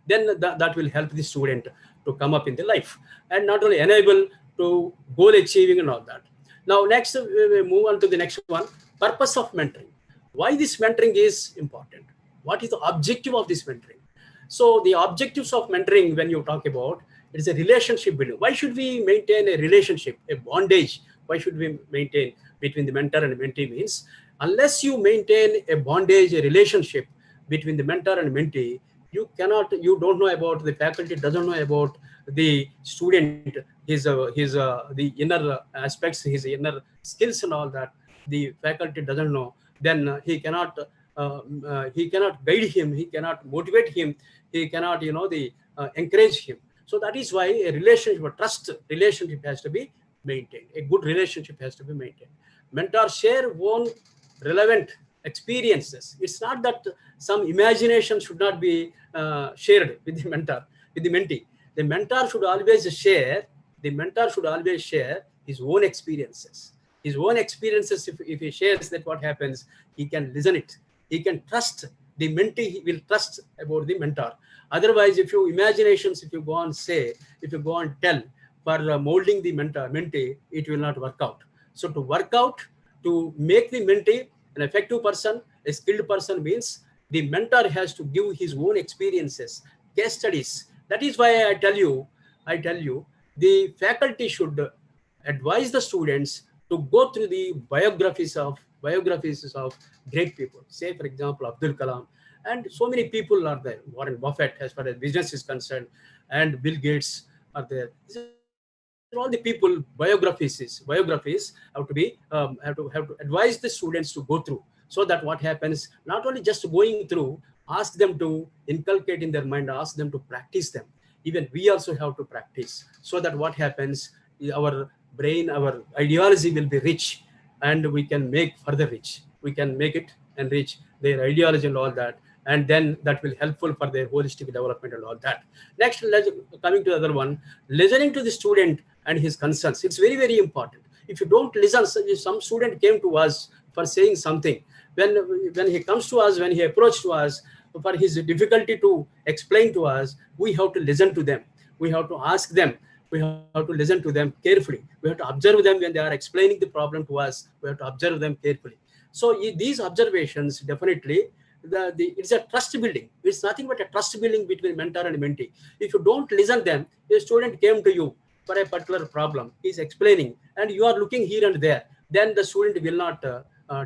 then that will help the student to come up in the life and not only enable to goal achieving and all that. Now, next, we move on to the next one, purpose of mentoring. Why this mentoring is important? What is the objective of this mentoring? So the objectives of mentoring, when you talk about, it is a relationship building. Why should we maintain a relationship, a bondage? Why should we maintain between the mentor and mentee? Means, unless you maintain a bondage, a relationship between the mentor and mentee, you don't know about, the faculty doesn't know about the student, the inner aspects, his inner skills and all that. The faculty doesn't know, then he cannot guide him, he cannot motivate him, he cannot encourage him. So that is why a relationship, a trust relationship has to be maintained. A good relationship has to be maintained. Mentors share own relevant experiences. It's not that some imagination should not be shared with the mentor, with the mentee. The mentor should always share his own experiences. His own experiences, if he shares that, what happens, he can listen it. He can trust the mentee, he will trust about the mentor. Otherwise, if you go on tell for molding the mentee, it will not work out. So to work out, to make the mentee an effective person, a skilled person, means the mentor has to give his own experiences, case studies. That is why I tell you, the faculty should advise the students to go through the biographies of biographies of great people. Say, for example, Abdul Kalam, and so many people are there. Warren Buffett, as far as business is concerned, and Bill Gates are there. These are all the people biographies have to be have to advise the students to go through, so that what happens, not only just going through, ask them to inculcate in their mind, ask them to practice them. Even we also have to practice, so that what happens, our brain, our ideology will be rich, and we can make further rich. We can make it enrich their ideology and all that, and then that will helpful for their holistic development and all that. Next, coming to the other one, listening to the student and his concerns. It's very, very important. If you don't listen, if some student came to us for saying something, when he comes to us, when he approached to us for his difficulty to explain to us, we have to listen to them. We have to ask them. We have to listen to them carefully. We have to observe them when they are explaining the problem to us. We have to observe them carefully. So these observations definitely, it's a trust building. It's nothing but a trust building between mentor and mentee. If you don't listen them, a student came to you for a particular problem, he's explaining, and you are looking here and there, then the student will not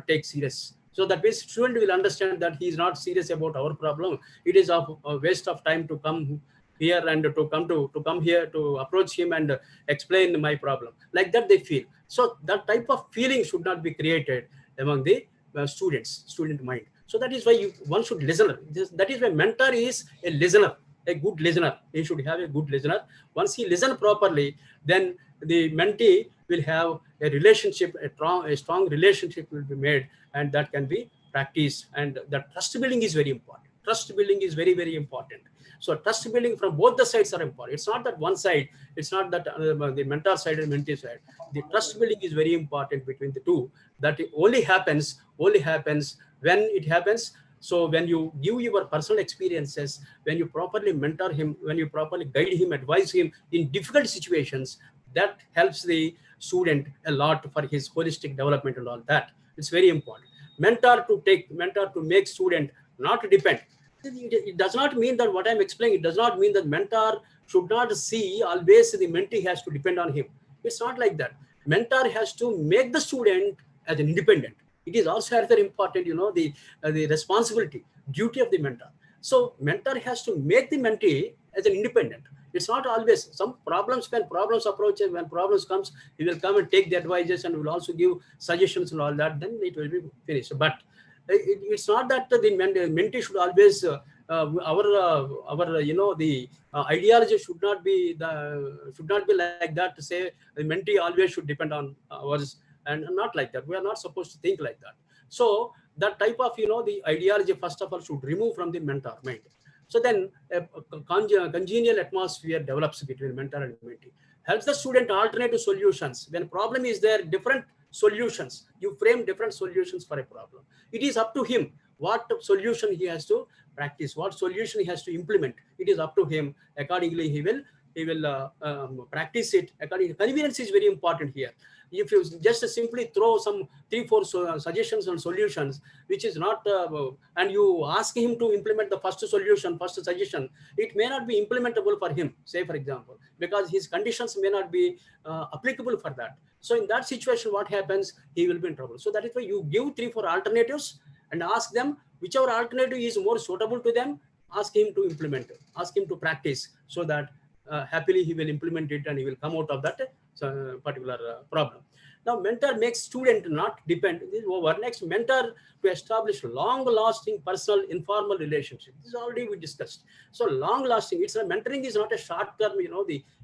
take serious. So that means student will understand that he is not serious about our problem. It is a waste of time to come here and to come here to approach him and explain my problem. Like that they feel. So that type of feeling should not be created among the student mind. So that is why one should listen. That is why mentor is a listener, a good listener. He should have a good listener. Once he listens properly, then the mentee will have a relationship, a strong relationship will be made, and that can be practiced. And the trust building is very important. Trust building is very, very important. So trust building from both the sides are important. It's not that one side, it's not that the mentor side and mentee side. The trust building is very important between the two. That only happens when it happens. So when you give your personal experiences, when you properly mentor him, when you properly guide him, advise him in difficult situations, that helps the student a lot for his holistic development and all that. It's very important. Mentor to make student not depend. It does not mean that what I'm explaining, it does not mean that mentor should not see always the mentee has to depend on him. It's not like that. Mentor has to make the student as an independent. It is also another important, the responsibility, duty of the mentor. So mentor has to make the mentee as an independent. It's not always some problems. When problems comes, he will come and take the advices and will also give suggestions and all that. Then it will be finished. But it's not that the mentee should always the ideology should not be like that, to say the mentee always should depend on ours, and not like that. We are not supposed to think like that. So that type of the ideology first of all should remove from the mentor mind. So then a congenial atmosphere develops between mentor and mentee. Helps the student alternative solutions. When problem is there, different solutions. You frame different solutions for a problem. It is up to him what solution he has to practice, what solution he has to implement. It is up to him. Accordingly, he will practice it. Accordingly, convenience is very important here. If you just simply throw some 3-4 suggestions and solutions, which is not, and you ask him to implement the first suggestion, it may not be implementable for him, say for example, because his conditions may not be applicable for that. So in that situation, what happens? He will be in trouble. So that is why you give 3-4 alternatives and ask them whichever alternative is more suitable to them, ask him to implement it, ask him to practice, so that happily he will implement it and he will come out of that particular problem. Now, mentor makes student not depend. This is over. Next, mentor to establish long-lasting personal informal relationship. This is already we discussed. So long-lasting. Mentoring is not a short-term.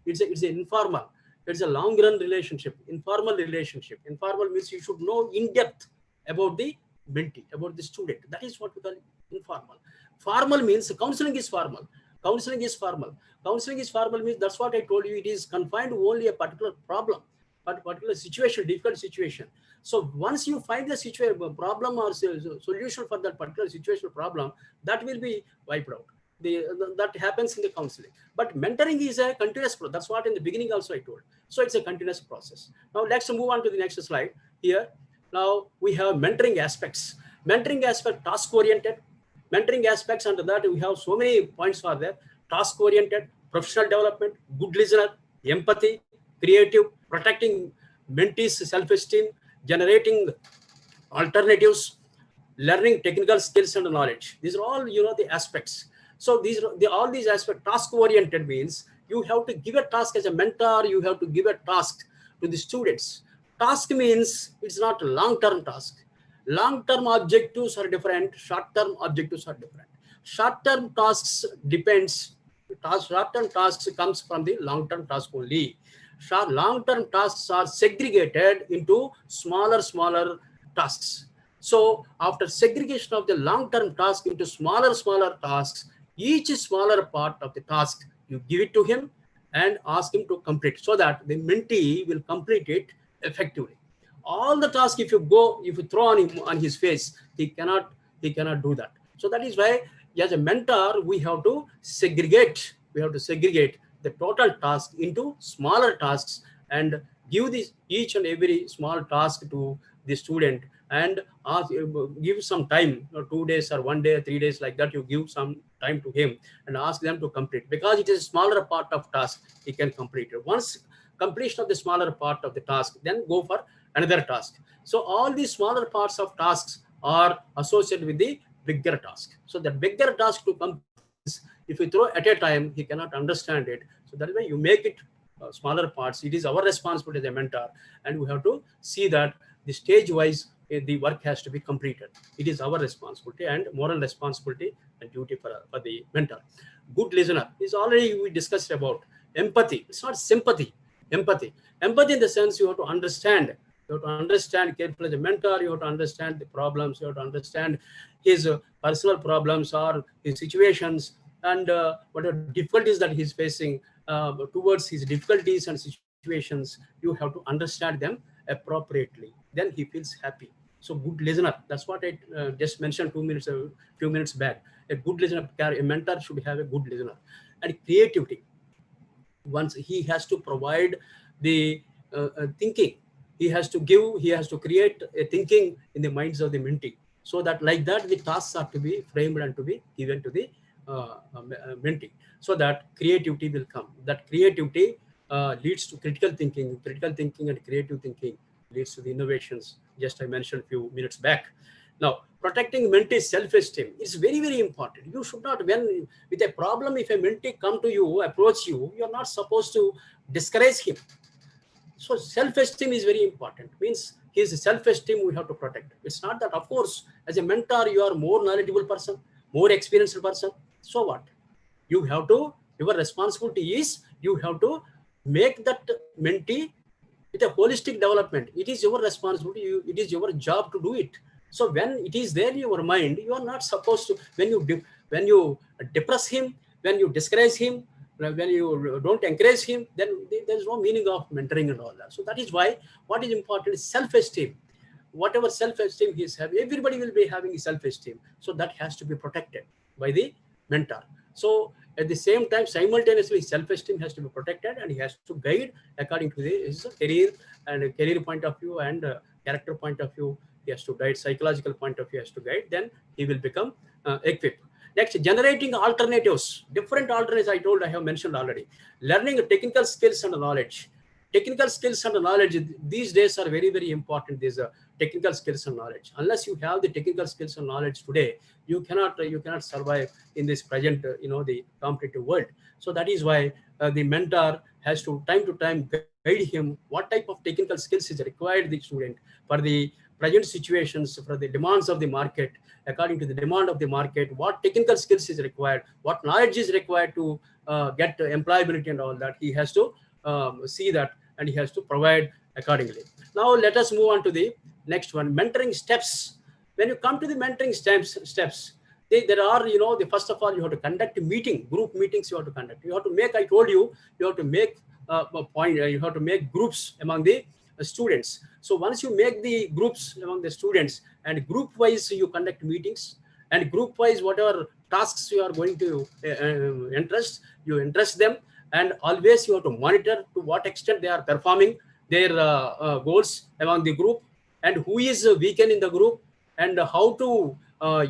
It's an informal. It's a long-run relationship. Informal relationship. Informal means you should know in depth about the mentee, about the student. That is what we call informal. Formal means counseling is formal. Counseling is formal. Counseling is formal means that's what I told you. It is confined to only a particular problem, but particular situation, difficult situation. So once you find the problem or solution for that particular situation problem, that will be wiped out. That happens in the counseling. But mentoring is a continuous process. That's what in the beginning also I told. So it's a continuous process. Now let's move on to the next slide here. Now we have mentoring aspects. Mentoring aspect, task-oriented. Mentoring aspects, under that we have so many points are there. Task-oriented, professional development, good listener, empathy, creative, protecting mentees' self-esteem, generating alternatives, learning technical skills and knowledge. These are all, the aspects. So all these aspects, task oriented means you have to give a task as a mentor. You have to give a task to the students. Task means it's not a long-term task. Long-term objectives are different. Short-term objectives are different. Short-term tasks depends. Short-term tasks comes from the long-term task only. Long-term tasks are segregated into smaller tasks. So after segregation of the long-term task into smaller tasks, each smaller part of the task, you give it to him and ask him to complete, so that the mentee will complete it effectively. All the tasks, if you throw on his face, he cannot do that. So that is why, as a mentor, we have to segregate the total task into smaller tasks and give each and every small task to the student, and give some time, 2 days or 1 day, 3 days, like that. You give some time to him and ask them to complete, because it is a smaller part of task. He can complete it. Once completion of the smaller part of the task, then go for another task. So all these smaller parts of tasks are associated with the bigger task. So the bigger task to complete, if you throw at a time, he cannot understand it. So that is why you make it smaller parts. It is our responsibility as a mentor, and we have to see that the stage wise the work has to be completed. It is our responsibility and moral responsibility and duty for the mentor. Good listener is already we discussed about. Empathy. It's not sympathy. Empathy in the sense, you have to understand. You have to understand carefully as a mentor. You have to understand the problems. You have to understand his personal problems or his situations, and whatever difficulties that he's facing. Towards his difficulties and situations, you have to understand them appropriately. Then he feels happy. So good listener. That's what I just mentioned few minutes back. A good listener, a mentor should have a good listener. And creativity. Once he has to provide the thinking, he has to create a thinking in the minds of the mentee, so that like that the tasks are to be framed and to be given to the mentee, so that creativity will come. That creativity leads to critical thinking and creative thinking leads to the innovations, just I mentioned a few minutes back. Now, protecting mentee self-esteem is very, very important. You should not, when with a problem, if a mentee come to you, approach you, you're not supposed to discourage him. So self-esteem is very important. Means his self-esteem we have to protect. It's not that, of course, as a mentor, you are more knowledgeable person, more experienced person. So what? You have to, your responsibility is, you have to make that mentee with a holistic development. It is your responsibility. It is your job to do it. So when it is there in your mind, you are not supposed to, when you depress him, when you discourage him, when you don't encourage him, then there is no meaning of mentoring and all that. So that is why what is important is self-esteem. Whatever self-esteem he is having, everybody will be having self-esteem. So that has to be protected by the mentor. So at the same time, simultaneously, self-esteem has to be protected, and he has to guide according to his career and career point of view and character point of view. He has to guide, psychological point of view has to guide, then he will become equipped. Next, generating alternatives, different alternatives. I have mentioned already. Learning technical skills and knowledge. Technical skills and knowledge these days are very, very important. These technical skills and knowledge. Unless you have the technical skills and knowledge today, you cannot survive in this present the competitive world. So that is why the mentor has to time guide him what type of technical skills is required the student for the present situations, for the demands of the market. According to the demand of the market, what technical skills is required, what knowledge is required to get employability and all that. He has to see that, and he has to provide accordingly. Now let us move on to the next one, mentoring steps. When you come to the mentoring steps, there are, the first of all, you have to conduct a meeting, group meetings you have to conduct. You have to make, I told you, you have to make a point, you have to make groups among the students. So once you make the groups among the students, and group wise you conduct meetings, and group wise whatever tasks you are going to you interest them, and always you have to monitor to what extent they are performing their goals among the group, and who is weakened in the group, and how to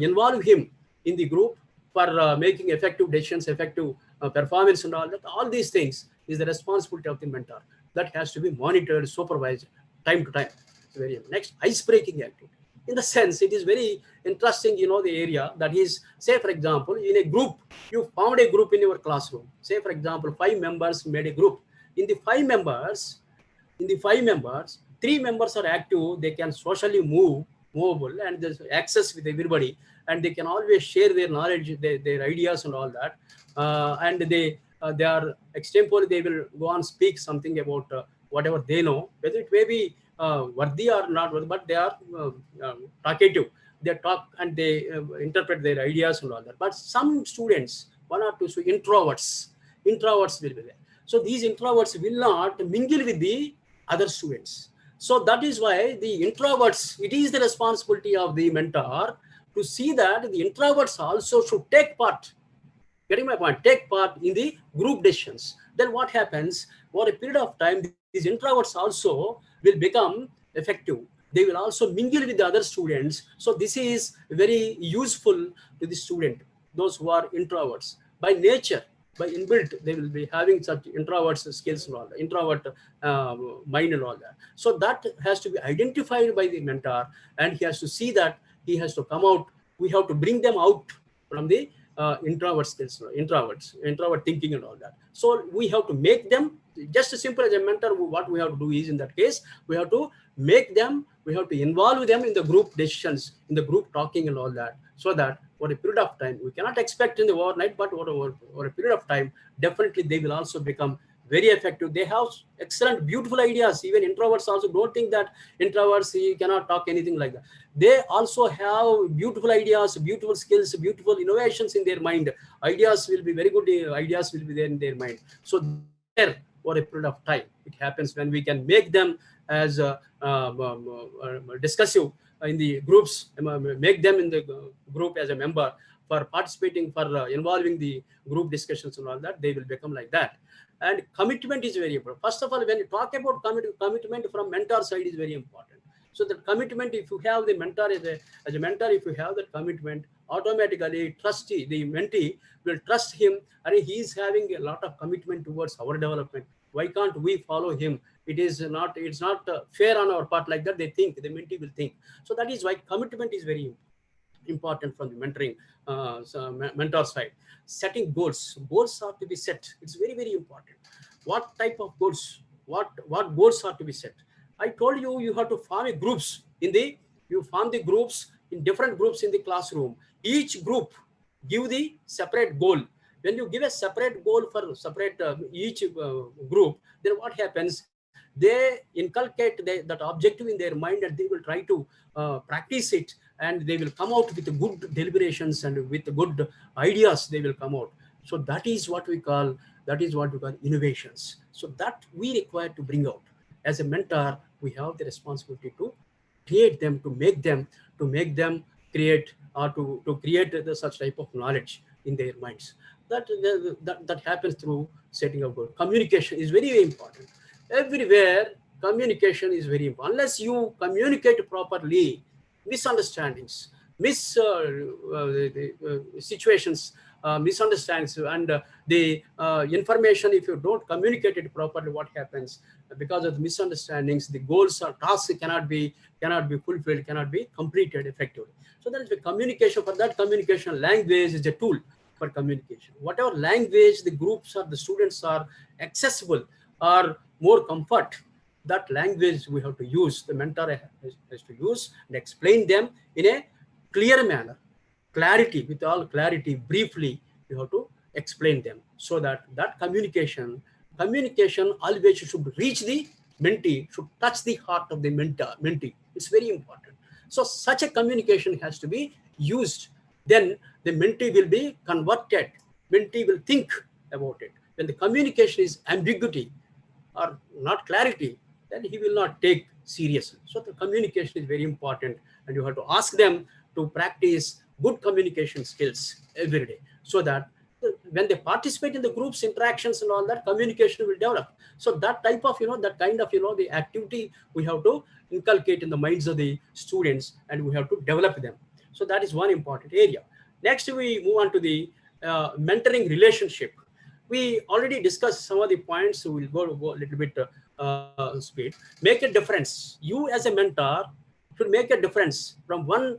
involve him in the group for making effective decisions, effective performance and all that. All these things is the responsibility of the mentor. That has to be monitored, supervised time to time. Next, ice breaking activity. in the sense it is very interesting, the area that is, say for example, in a group, you found a group in your classroom. Say for example, 5 members made a group. In the 5 members, 3 members are active. They can socially movable, and there's access with everybody, and they can always share their knowledge, their ideas and all that. And they are extempore, they will go on speak something about whatever they know, whether it may be worthy or not worthy, but they are talkative. They talk and they interpret their ideas and all that. But some students, 1 or 2 introverts will be there. So these introverts will not mingle with the other students. So that is why the introverts, it is the responsibility of the mentor to see that the introverts also should take part. Getting my point? Take part in the group decisions. Then what happens? For a period of time, these introverts also will become effective. They will also mingle with the other students. So this is very useful to the student, those who are introverts. By nature, by inbuilt, they will be having such introvert skills and all that, introvert mind and all that. So that has to be identified by the mentor, and he has to see that he has to come out. We have to bring them out from the introvert skills, introvert thinking and all that. So we have to make them, just as simple as a mentor, what we have to do is, in that case, we have to make them, we have to involve them in the group decisions, in the group talking and all that, so that for a period of time, we cannot expect in the overnight, but over a period of time, definitely they will also become very effective. They have excellent, beautiful ideas. Even introverts also don't think that introverts, you cannot talk anything like that. They also have beautiful ideas, beautiful skills, beautiful innovations in their mind. Ideas will be very good. Ideas will be there in their mind. So there, for a period of time, it happens when we can make them as discussive in the groups, make them in the group as a member for participating, for involving the group discussions and all that. They will become like that. And commitment is very important. First of all, when you talk about commitment from mentor side is very important. So the commitment, if you have the mentor as a mentor, if you have that commitment, automatically the mentee will trust him, and he is having a lot of commitment towards our development. Why can't we follow him? It's not fair on our part, like that they think, the mentee will think. So that is why commitment is very important from the mentoring mentor side. Setting goals are to be set. It's very, very important. What type of goals, what goals are to be set? I told you, you have to form groups you form the groups in different groups in the classroom. Each group give the separate goal. When you give a separate goal for separate each group, then what happens? They inculcate that objective in their mind, and they will try to practice it, and they will come out with good deliberations and with good ideas. They will come out. So that is what we call innovations. So that we require to bring out. As a mentor, we have the responsibility to create them, to make them create, or to create such type of knowledge in their minds. That happens through setting of goals. Communication is very, very important. Everywhere, communication is very important. Unless you communicate properly, misunderstandings, situations, misunderstandings, and the information, if you don't communicate it properly, what happens? Because of the misunderstandings, the goals or tasks cannot be fulfilled, cannot be completed effectively. So there is a communication. For that communication, language is a tool for communication. Whatever language the groups or the students are accessible or more comfort, that language we have to use. The mentor has to use and explain them in a clear manner, with all clarity, briefly. You have to explain them, so that communication always should reach the mentee, should touch the heart of the mentee. It's very important. So such a communication has to be used. Then the mentee will be converted. Mentee will think about it. When the communication is ambiguity or not clarity, then he will not take seriously. So the communication is very important, and you have to ask them to practice good communication skills every day, so that when they participate in the groups interactions and all that, communication will develop. So that type of the activity we have to inculcate in the minds of the students, and we have to develop them. So that is one important area. Next, we move on to the mentoring relationship. We already discussed some of the points, so we'll go a little bit speed. Make a difference. You as a mentor should make a difference from one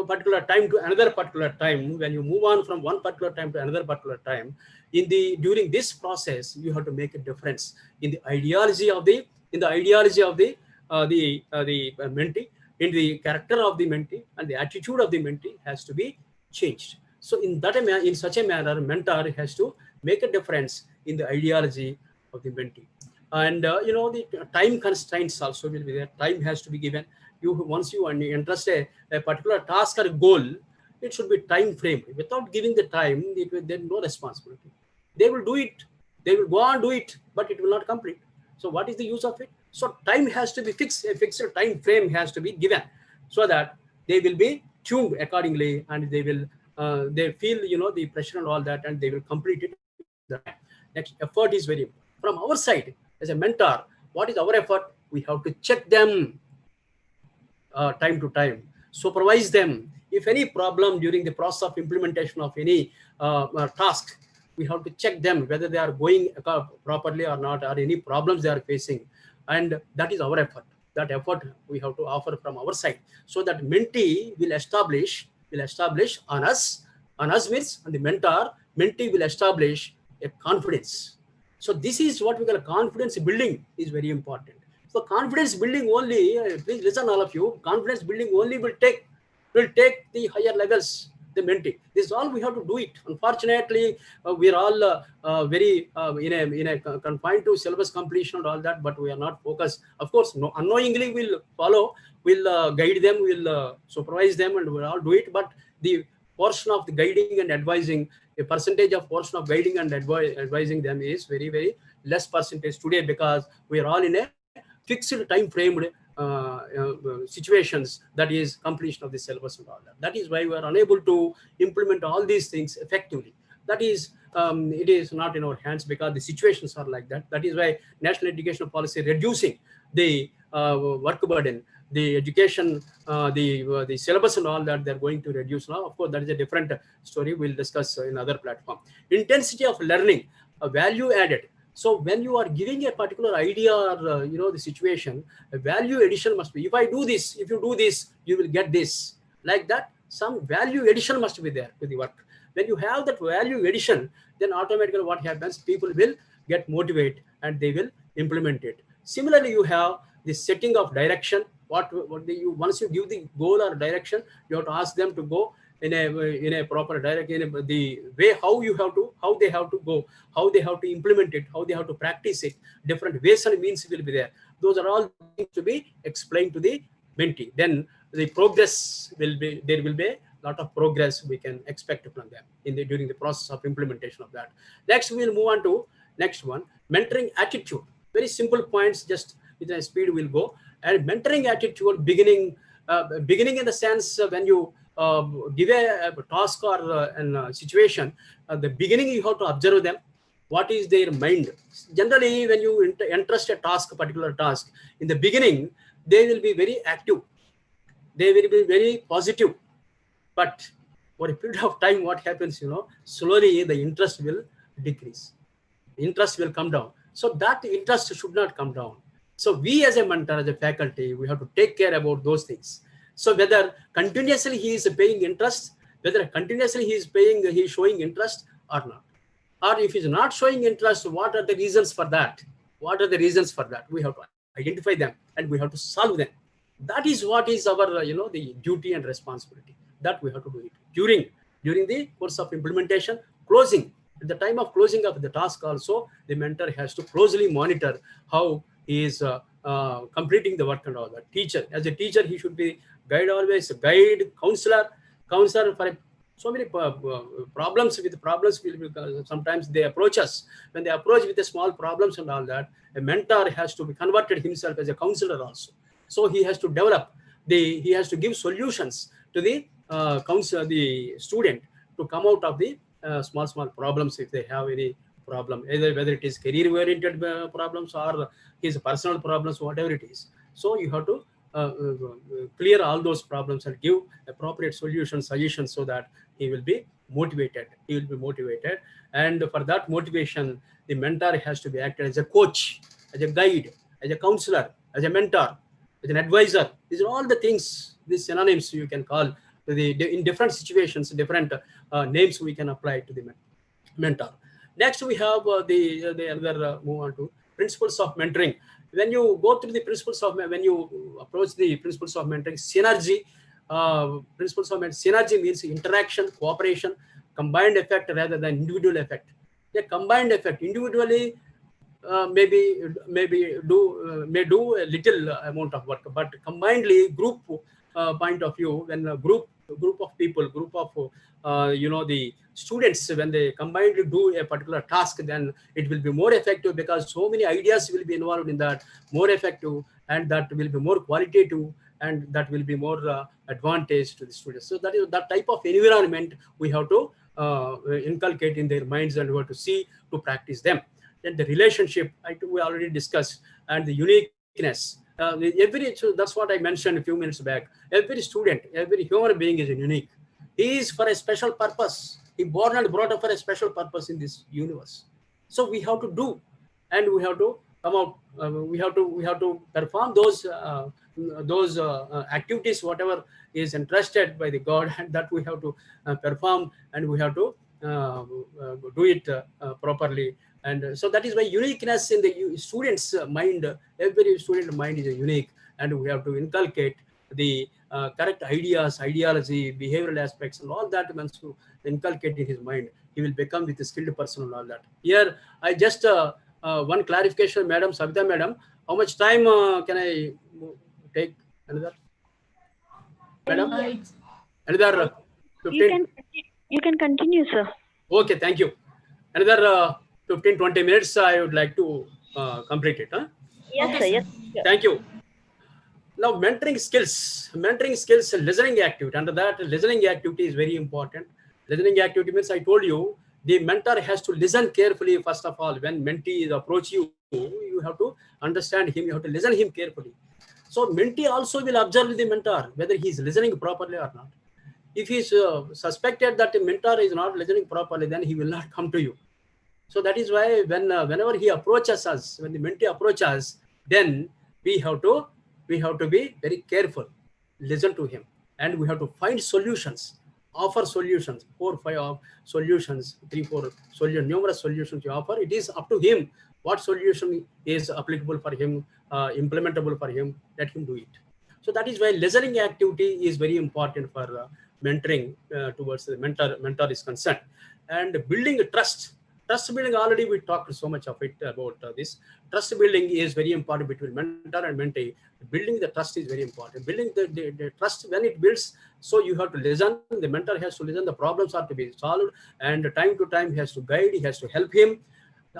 particular time to another particular time. When you move on from one particular time to another particular time, during this process, you have to make a difference in the ideology of the mentee, in the character of the mentee, and the attitude of the mentee has to be changed. So in such a manner, mentor has to make a difference in the ideology of the mentee. And the time constraints also will be there. Time has to be given. Once you entrust a particular task or goal, it should be time framed. Without giving the time, there's no responsibility. They will do it. They will go on do it, but it will not complete. So what is the use of it? So time has to be fixed. A fixed time frame has to be given, so that they will be tuned accordingly, and they will they feel the pressure and all that, and they will complete it. Next, effort is very important. From our side as a mentor, what is our effort? We have to check them time to time, supervise them. If any problem during the process of implementation of any task, we have to check them whether they are going properly or not, or any problems they are facing. And that is our effort. That effort we have to offer from our side, so that mentee will establish on us means, and the mentee will establish a confidence. So this is what we call confidence building, is very important. So confidence building only, please listen all of you, confidence building only will take the higher levels, the mentee. This is all we have to do it. Unfortunately, we are all very in a confined to syllabus completion and all that, but we are not focused. Of course, unknowingly we'll follow, we'll guide them, we'll supervise them, and we'll all do it. But the portion of the guiding and advising, a percentage of portion of guiding and advising them is very, very less percentage today, because we are all in a fixed time framed situations, that is completion of the syllabus and all that. That is why we are unable to implement all these things effectively. That is, it is not in our hands, because the situations are like that. That is why national education policy reducing the work burden, the education, the syllabus and all that, they're going to reduce now. Of course, that is a different story. We'll discuss in other platform. Intensity of learning, value added. So when you are giving a particular idea or the situation, a value addition must be. If I do this, if you do this, you will get this. Like that, some value addition must be there to the work. When you have that value addition, then automatically what happens? People will get motivated and they will implement it. Similarly, you have the setting of direction. Once you give the goal or direction, you have to ask them to go in a proper direction, the way how they have to go, how they have to implement it, how they have to practice it. Different ways and means will be there. Those are all things to be explained to the mentee. Then the progress will be, there will be a lot of progress we can expect from them during the process of implementation of that. Next, we will move on to next one, mentoring attitude. Very simple points, just with a speed we'll go. And mentoring attitude, beginning in the sense when you give a task or a situation, the beginning you have to observe them. What is their mind? Generally, when you entrust a particular task, in the beginning, they will be very active. They will be very positive. But for a period of time, what happens, slowly the interest will decrease. Interest will come down. So that interest should not come down. So we as a mentor, as a faculty, we have to take care about those things. So whether continuously he is paying interest, whether continuously he is showing interest or not. Or if he is not showing interest, what are the reasons for that? What are the reasons for that? We have to identify them and we have to solve them. That is what is our, the duty and responsibility. That we have to do it during the course of implementation. Closing, at the time of closing of the task also, the mentor has to closely monitor how he is completing the work and all that. Teacher, as a teacher, he should be guide, counselor for so many problems. Sometimes they approach us. When they approach with the small problems and all that, a mentor has to be converted himself as a counselor also. So he has to develop, he has to give solutions to the the student to come out of the small problems if they have any problem, whether it is career-oriented problems or his personal problems, whatever it is. So you have to clear all those problems and give appropriate solutions, suggestions, so that he will be motivated. And for that motivation, the mentor has to be acted as a coach, as a guide, as a counselor, as a mentor. as an advisor. These are all the things, these synonyms you can call in different situations, different names we can apply to the mentor. Next, we have the other move on to principles of mentoring. When you go through the principles of, when you approach the principles of mentoring, synergy, principles of synergy means interaction, cooperation, combined effect rather than individual effect. A combined effect, individually may do a little amount of work, but combinedly group point of view, when a group of people, group of the students, when they combinedly do a particular task, then it will be more effective, because so many ideas will be involved in that, more effective, and that will be more qualitative, and that will be more advantage to the students. So that is that type of environment we have to inculcate in their minds, and we have to see to practice them. Then the relationship, we already discussed, and the uniqueness. So that's what I mentioned a few minutes back. Every student, every human being is unique. He is for a special purpose. He born and brought up for a special purpose in this universe. So we have to do, and we have to come out. We have to perform those activities, whatever is entrusted by the God, and that we have to perform, and we have to do it properly. And so that is why uniqueness in the student's mind, every student mind is unique, and we have to inculcate the correct ideas, ideology, behavioral aspects, and all that. Once to inculcate in his mind, he will become with a skilled person and all that. Here, I just one clarification, Madam Savita, Madam, how much time can I take? Another, Madam, another 15. You can continue, sir. Okay, thank you. Another 15-20 minutes, I would like to complete it. Huh? Yes, Okay, sir. sir. Yes. Thank you. Now, mentoring skills, listening activity. Under that, listening activity is very important. Listening activity means, I told you, the mentor has to listen carefully. First of all, when mentee approach you, you have to understand him. You have to listen him carefully. So mentee also will observe the mentor, whether he is listening properly or not. If he is suspected that the mentor is not listening properly, then he will not come to you. So that is why whenever he approaches us, when the mentee approaches us, then we have to be very careful, listen to him, and we have to find solutions, offer solutions, 4 or 5 solutions, 3 4 solutions, numerous solutions you offer. It is up to him what solution is applicable for him, implementable for him. Let him do it. So that is why listening activity is very important for mentoring towards the mentor is concerned. And building trust. Trust building, already we talked so much of it about this. Trust building is very important between mentor and mentee. Building the trust is very important. Building the trust, when it builds, so you have to listen. The mentor has to listen. The problems are to be solved, and time to time he has to guide. He has to help him.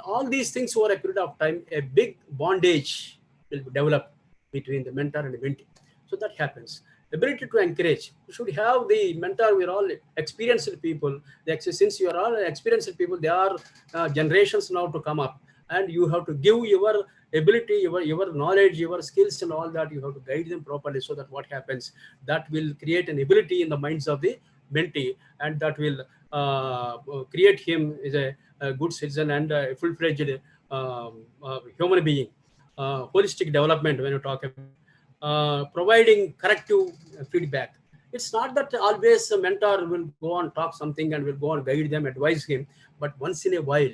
All these things over a period of time, a big bondage will develop between the mentor and the mentee. So that happens. Ability to encourage. You should have the mentor. We're all experienced people. Since you are all experienced people, there are generations now to come up, and you have to give your ability, your knowledge, your skills, and all that. You have to guide them properly, so that what happens, that will create an ability in the minds of the mentee, and that will create him as a good citizen and a full-fledged human being. Holistic development, when you talk about providing corrective feedback. It's not that always a mentor will go and talk something and will go and guide them, advise him, but once in a while,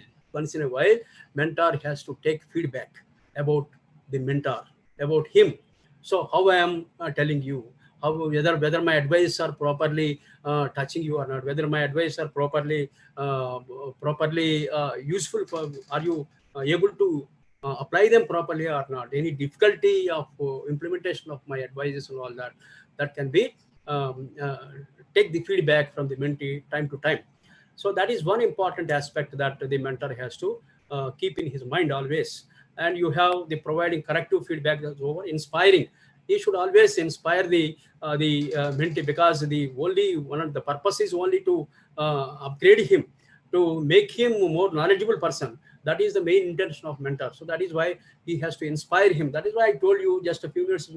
mentor has to take feedback about the mentor, about him. So how I am telling you, how whether my advice are properly touching you or not, whether my advice are properly useful for, are you able to apply them properly or not, any difficulty of implementation of my advices and all that, that can be take the feedback from the mentee time to time. So that is one important aspect that the mentor has to keep in his mind always. And you have the providing corrective feedback, that's over inspiring. He should always inspire the mentee, because one of the purpose is only to upgrade him, to make him a more knowledgeable person. That is the main intention of mentor. So that is why he has to inspire him. That is why I told you just a few minutes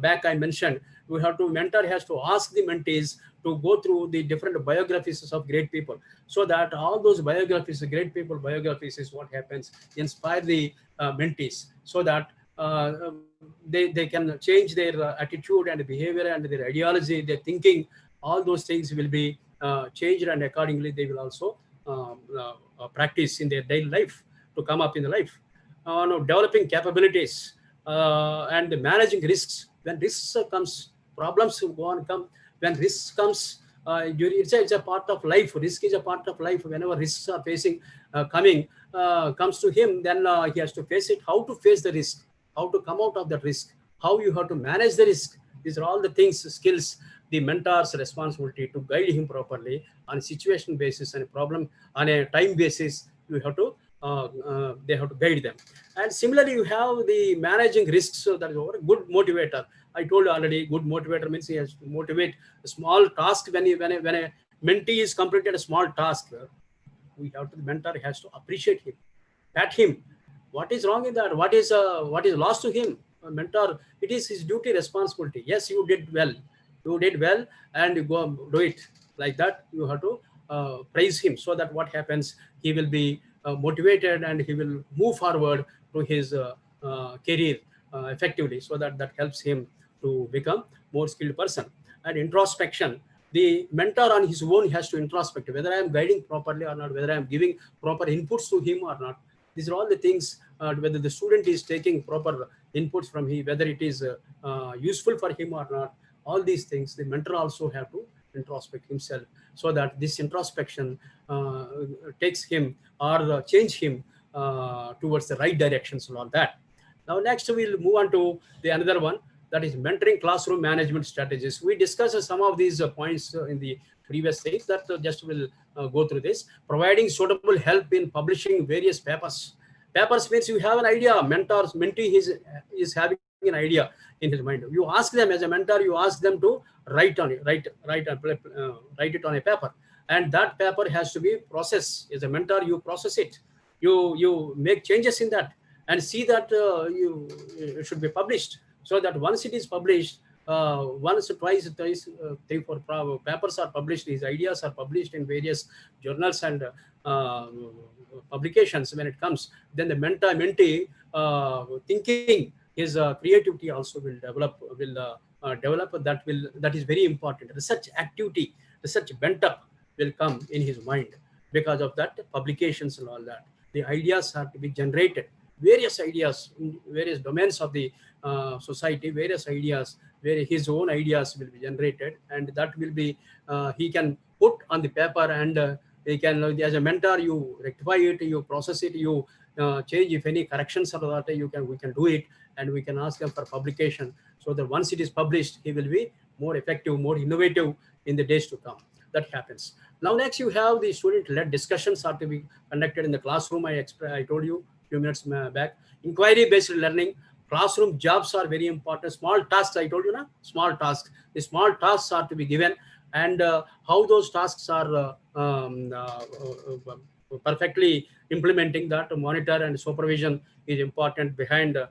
back, I mentioned mentor has to ask the mentees to go through the different biographies of great people, so that all those biographies, great people biographies, is what happens, inspire the mentees, so that they can change their attitude and behavior and their ideology, their thinking. All those things will be changed, and accordingly they will also practice in their daily life to come up in the life. No, developing capabilities and managing risks. When risks comes, problems go on come. When risks comes, it's a part of life. Risk is a part of life. Whenever risks are facing, comes to him, then he has to face it. How to face the risk? How to come out of that risk? How you have to manage the risk? These are all the things, skills, the mentor's responsibility to guide him properly on a situation basis and a problem on a time basis. You have to they have to guide them. And similarly, you have the managing risks. So that is a good motivator. I told you already, good motivator means he has to motivate a small task. When a mentee is completed a small task, we have to, the mentor has to appreciate him, pat him. What is wrong in that? What is lost to him? A mentor, it is his duty, responsibility. Yes, you did well. You did well, and you go do it like that. You have to praise him, so that what happens, he will be motivated and he will move forward to his career effectively, so that helps him to become more skilled person. And introspection, the mentor on his own has to introspect whether I am guiding properly or not, whether I am giving proper inputs to him or not. These are all the things, whether the student is taking proper inputs from him, whether it is useful for him or not. All these things, the mentor also have to introspect himself, so that this introspection takes him or change him towards the right directions and all that. Now, next we'll move on to the another one, that is mentoring classroom management strategies. We discussed some of these points in the previous days, that just will go through this. Providing suitable help in publishing various papers. Papers means you have an idea. Mentee is having an idea in his mind. You ask them as a mentor, you ask them to write it on a paper, and that paper has to be processed. As a mentor, you process it, you make changes in that, and see that it should be published. So that once it is published, once, twice, thrice, 3, 4 papers are published, these ideas are published in various journals and publications. When it comes, then the mentee thinking, his creativity also will develop. That is very important. Research activity, research bent up will come in his mind because of that publications and all that. The ideas have to be generated. Various ideas in various domains of the society, various ideas where his own ideas will be generated, and that will be he can put on the paper, and he can, as a mentor, you rectify it, you process it, you change if any corrections are that, we can do it, and we can ask them for publication, so that once it is published, he will be more effective, more innovative in the days to come. That happens. Now, next you have the student-led discussions are to be conducted in the classroom. I told you few minutes back. Inquiry-based learning, classroom jobs are very important. Small tasks, I told you now, small tasks. The small tasks are to be given, and how those tasks are perfectly implementing that, monitor and supervision is important. Behind the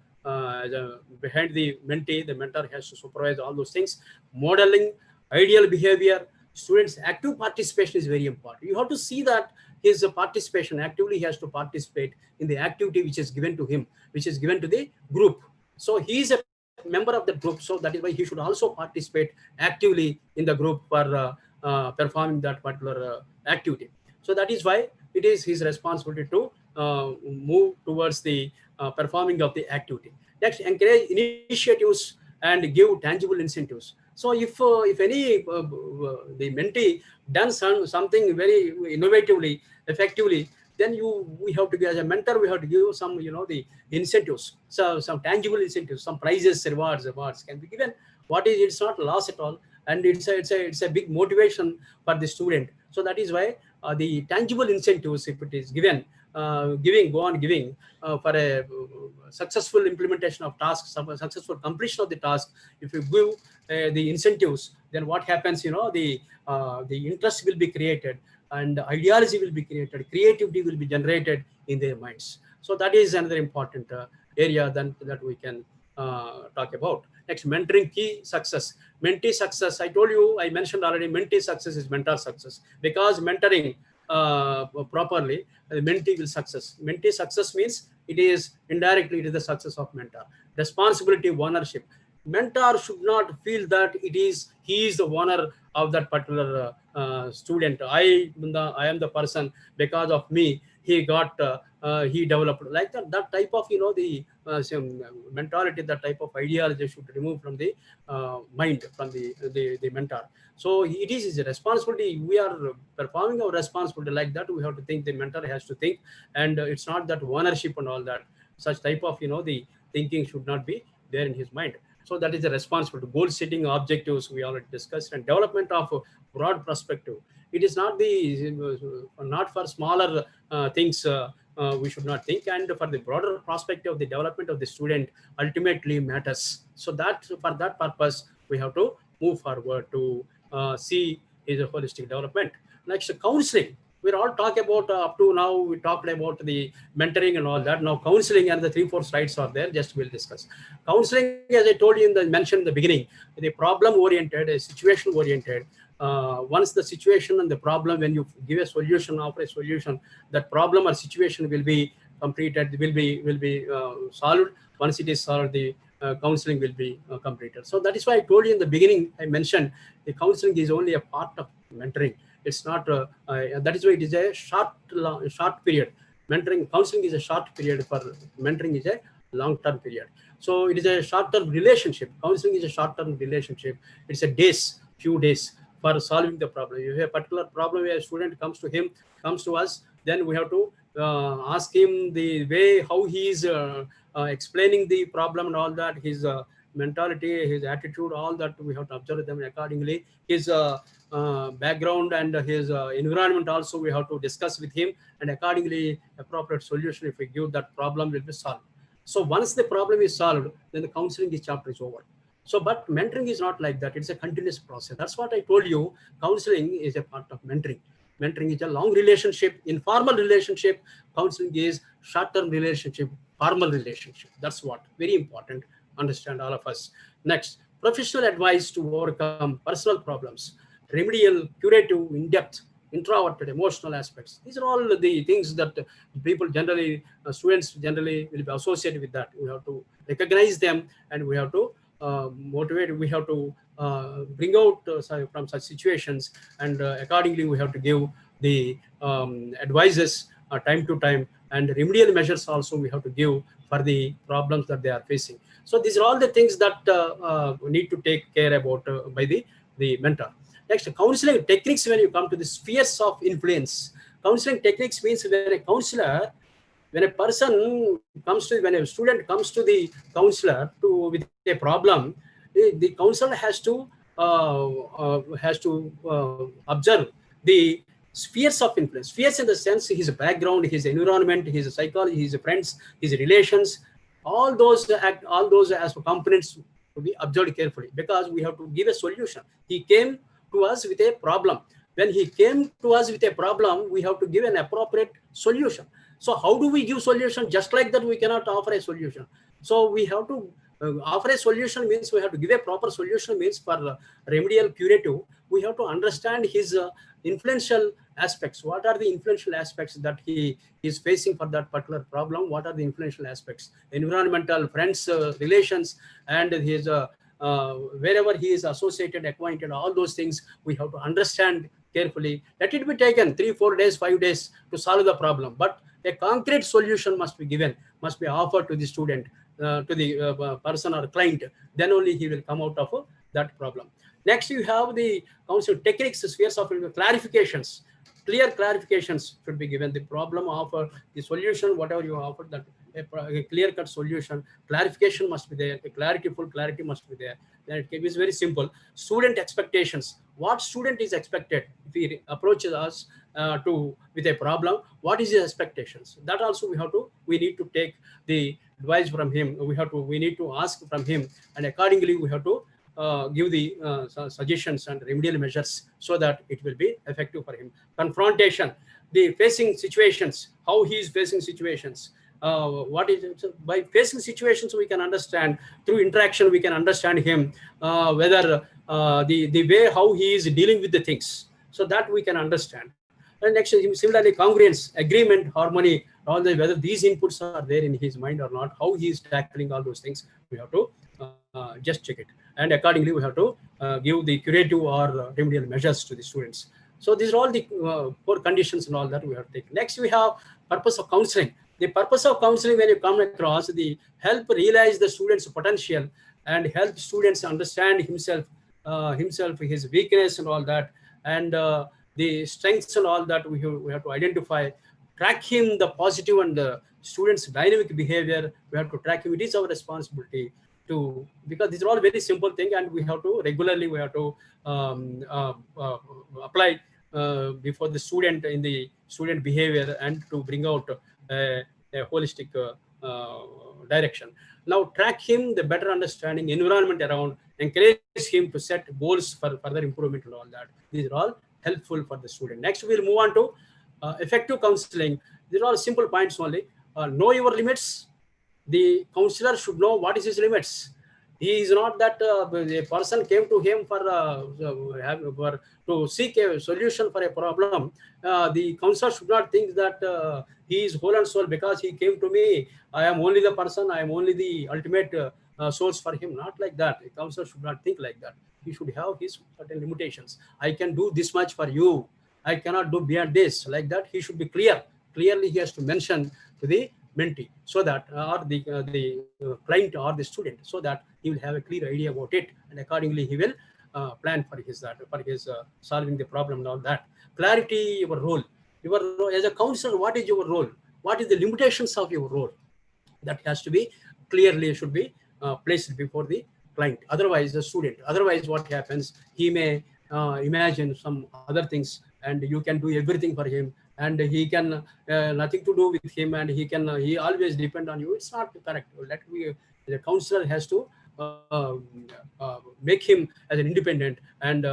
mentee, the mentor has to supervise all those things. Modeling ideal behavior, students' active participation is very important. You have to see that his participation, actively he has to participate in the activity which is given to him, which is given to the group. So he is a member of the group, so that is why he should also participate actively in the group for performing that particular activity. So that is why it is his responsibility to move towards the performing of the activity. Next, encourage initiatives and give tangible incentives. So if any the mentee done something very innovatively, effectively, then we have to give, as a mentor, we have to give some, the incentives, so some tangible incentives, some prizes, rewards can be given. It's not loss at all, and it's a big motivation for the student. So that is why the tangible incentives, if it is given, go on giving for a successful implementation of tasks, successful completion of the task. If you give the incentives, then what happens? The interest will be created, and ideology will be created, creativity will be generated in their minds. So that is another important area that we can talk about. Next, mentoring key success. Mentee success, I told you, I mentioned already, mentee success is mentor success, because mentoring, properly, the mentee will success. Mentee success means it is indirectly it is the success of mentor. Responsibility, ownership. Mentor should not feel that he is the owner of that particular student. I am the person, because of me he got he developed like that type of the same mentality, that type of ideology should remove from the mind, from the mentor. So it is his responsibility. We are performing our responsibility like that. We have to think, the mentor has to think, and it's not that ownership and all that. Such type of the thinking should not be there in his mind. So that is the responsibility. Goal setting, objectives we already discussed, and development of a broad perspective. It is not not for smaller things. We should not think, and for the broader perspective, the development of the student ultimately matters. So that for that purpose, we have to move forward to see his holistic development. Next, counseling. We're all talking about up to now. We talked about the mentoring and all that. Now, counseling and the 3-4 slides are there. Just we'll discuss. Counseling, as I told you mentioned in the beginning, the problem-oriented, situation-oriented. Once the situation and the problem, when you give a solution, offer a solution, that problem or situation will be completed, will be solved. Once it is solved, the counseling will be completed. So that is why I told you in the beginning, I mentioned the counseling is only a part of mentoring. It's not, that is why it is a short period. Mentoring, counseling is a short period, for mentoring is a long-term period. So it is a short-term relationship. Counseling is a short-term relationship. It's a few days for solving the problem. If you have a particular problem where a student comes to us, then we have to ask him the way how he is explaining the problem and all that, his mentality, his attitude, all that we have to observe them accordingly. His background and his environment also we have to discuss with him, and accordingly appropriate solution, if we give, that problem will be solved. So once the problem is solved, then the counseling chapter is over. So, but mentoring is not like that. It's a continuous process. That's what I told you. Counseling is a part of mentoring. Mentoring is a long relationship, informal relationship. Counseling is short-term relationship, formal relationship. That's what very important. Understand, all of us. Next, professional advice to overcome personal problems, remedial, curative, in-depth, introverted, emotional aspects. These are all the things that people generally, students generally will be associated with that. We have to recognize them, and we have to motivate. We have to bring out from such situations, and accordingly we have to give the advices time to time, and remedial measures also we have to give for the problems that they are facing. So these are all the things that need to take care about by the mentor. Next, counseling techniques. When you come to the spheres of influence, counseling techniques means when a counselor, when a student comes to the counselor with a problem, the counselor has to observe the spheres of influence. Spheres in the sense his background, his environment, his psychology, his friends, his relations, all those as components to be observed carefully, because we have to give a solution. He came to us with a problem. When he came to us with a problem, we have to give an appropriate solution. So how do we give solution? Just like that, we cannot offer a solution. So we have to offer a solution, means we have to give a proper solution, means for remedial, curative, we have to understand his influential aspects. What are the influential aspects that he is facing for that particular problem? What are the influential aspects? Environmental, friends, relations, and his wherever he is associated, acquainted, all those things we have to understand carefully. Let it be taken 3, 4 days, 5 days to solve the problem, but a concrete solution must be given, must be offered to the student, to the person or client. Then only he will come out of that problem. Next, you have the counseling techniques, spheres of clarifications. Clear clarifications should be given. The problem offer, the solution, whatever you offer, that a clear-cut solution. Clarification must be there. Full clarity must be there. Then it is very simple. Student expectations. What student is expected if he approaches us with a problem? What is his expectations? That also we need to take the advice from him. We need to ask from him, and accordingly we have to give the suggestions and remedial measures so that it will be effective for him. Confrontation, the facing situations, how he is facing situations. What is it? So by facing situations, we can understand, through interaction we can understand him, whether the way how he is dealing with the things, so that we can understand. And next, similarly, congruence, agreement, harmony, all the whether these inputs are there in his mind or not, how he is tackling all those things, we have to just check it. And accordingly, we have to give the curative or remedial measures to the students. So these are all the core conditions and all that we have to take. Next, we have purpose of counseling. The purpose of counseling, when you come across, the help realize the student's potential and help students understand himself, his weakness and all that, and the strengths and all that we have to identify, track him, the positive and the student's dynamic behavior. We have to track him. It is our responsibility to, because these are all very simple things, and we have to regularly apply before the student in the student behavior and to bring out a holistic direction. Now track him, the better understanding environment around, encourage him to set goals for further improvement and all that. These are all helpful for the student. Next, we'll move on to effective counseling. These are all simple points only. Know your limits. The counselor should know what is his limits. He is not that a person came to him to seek a solution for a problem. The counselor should not think that he is whole and soul because he came to me. I am only the person. I am only the ultimate source for him. Not like that. A counselor should not think like that. He should have his certain limitations. I can do this much for you. I cannot do beyond this. Like that, he should be clear. Clearly, he has to mention to the mentee, so that or the client or the student, so that he will have a clear idea about it, and accordingly he will plan for his solving the problem and all that. Clarity, your role. As a counselor, what is your role? What is the limitations of your role? That has to be clearly should be placed before the client. Otherwise, the student. Otherwise, what happens? He may imagine some other things, and you can do everything for him, and he can nothing to do with him, and he always depend on you. It's not correct. The counselor has to make him as an independent and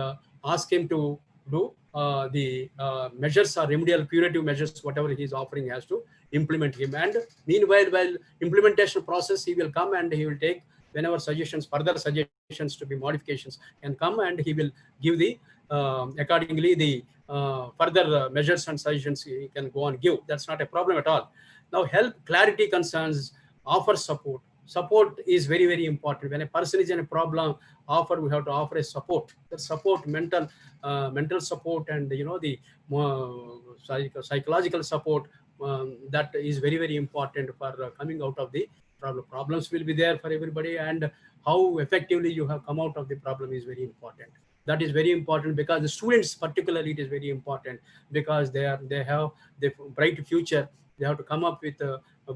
ask him to do the measures or remedial curative measures, whatever he is offering, has to implement him. And meanwhile, while implementation process, he will come and he will take whenever further suggestions to be modifications can come, and he will give the accordingly the further measures and suggestions he can go and give. That's not a problem at all. Now, help, clarity, concerns, offer support. Support is very, very important. When a person is in a problem, we have to offer a support. The support, mental support, and the psychological support, that is very, very important for coming out of the problem. Problems will be there for everybody, and how effectively you have come out of the problem is very important. That is very important because the students, particularly, it is very important because they have the bright future. They have to come up with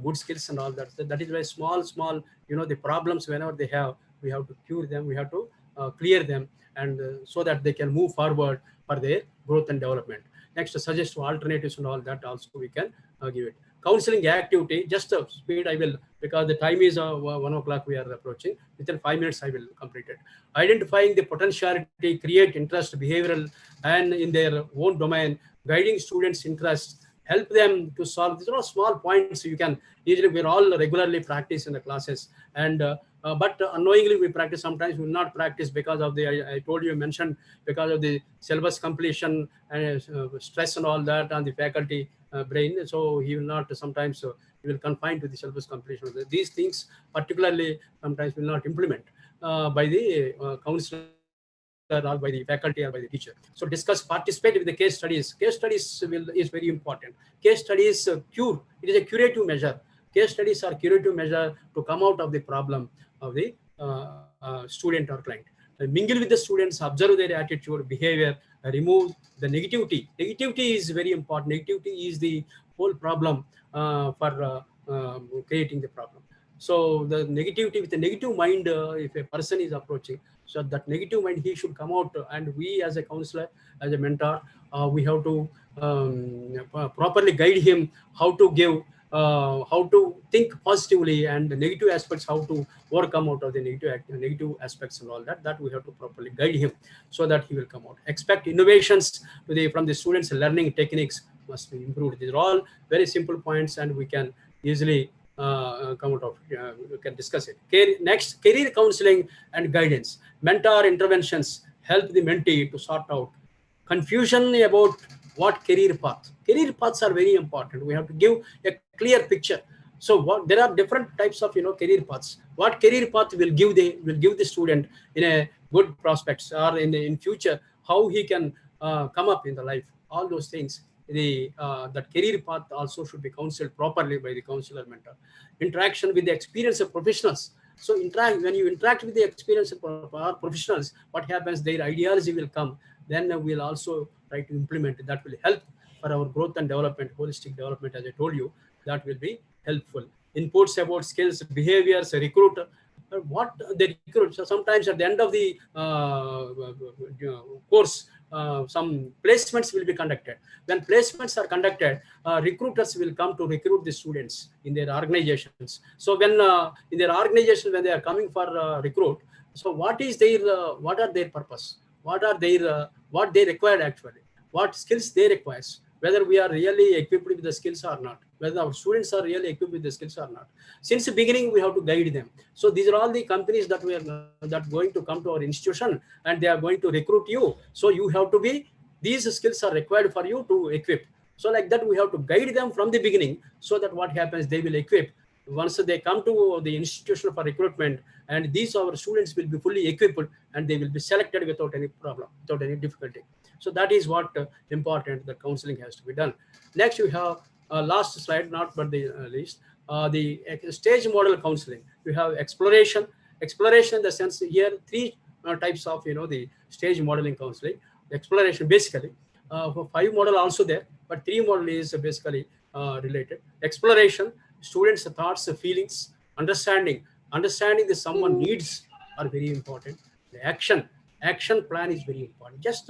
good skills and all that. So that is why small, the problems, whenever they have, we have to cure them. We have to clear them, and so that they can move forward for their growth and development. Next, suggest alternatives and all that also we can give it. Counseling activity, just a speed I will, because the time is 1 o'clock we are approaching. Within 5 minutes I will complete it. Identifying the potentiality, create interest, behavioral, and in their own domain, guiding students' interests, help them to solve. These are small points you can easily, we're all regularly practice in the classes, and but unknowingly we practice. Sometimes we will not practice because of the, I told you, mentioned, because of the syllabus completion and stress and all that on the faculty brain. So he will not, sometimes he will confine to the syllabus completion. These things particularly sometimes will not implement by the counselor or by the faculty or by the teacher. So discuss, participate with the case studies. Case studies is very important. Case studies cure. It is a curative measure. Case studies are curative measure to come out of the problem of the student or client. Mingle with the students, observe their attitude, behavior, remove the negativity. Negativity is very important. Negativity is the whole problem for creating the problem. So the negativity, with a negative mind, if a person is approaching, so that negative mind, he should come out, and we as a counselor, as a mentor, we have to properly guide him how to give, how to think positively, and the negative aspects, how to overcome out of the negative aspects and all that. That we have to properly guide him so that he will come out. Expect innovations from the students' learning techniques must be improved. These are all very simple points, and we can easily come out of, we can discuss it. Next, career counseling and guidance. Mentor interventions help the mentee to sort out confusion about what career path. Career paths are very important. We have to give a clear picture. So there are different types of career paths. What career path will give the student in a good prospects, or in future how he can come up in the life. All those things. That career path also should be counseled properly by the counselor mentor. Interaction with the experienced professionals. So when you interact with the experienced professionals, what happens? Their ideology will come. Then we'll also try to implement it. That will help for our growth and development, holistic development. As I told you, that will be helpful. Inputs about skills, behaviors, recruit. What they recruit. So sometimes at the end of the course, some placements will be conducted. When placements are conducted, recruiters will come to recruit the students in their organizations. So when in their organization, when they are coming for recruit, so what are their purpose? What are what they require actually? What skills they require? Whether we are really equipped with the skills or not, whether our students are really equipped with the skills or not. Since the beginning, we have to guide them. So these are all the companies that that going to come to our institution, and they are going to recruit you. So you have to be, these skills are required for you to equip. So like that, we have to guide them from the beginning, so that what happens, they will equip. Once they come to the institution for recruitment, and these our students will be fully equipped, and they will be selected without any problem, without any difficulty. So that is what important, that counseling has to be done. Next, we have last slide, not but the least, the stage model counseling. We have exploration. Exploration in the sense here, three types of the stage modeling counseling. Exploration basically, 5 model also there, but 3 model is basically related. Exploration, students' thoughts, feelings, understanding that someone needs are very important. The action plan is very important. Just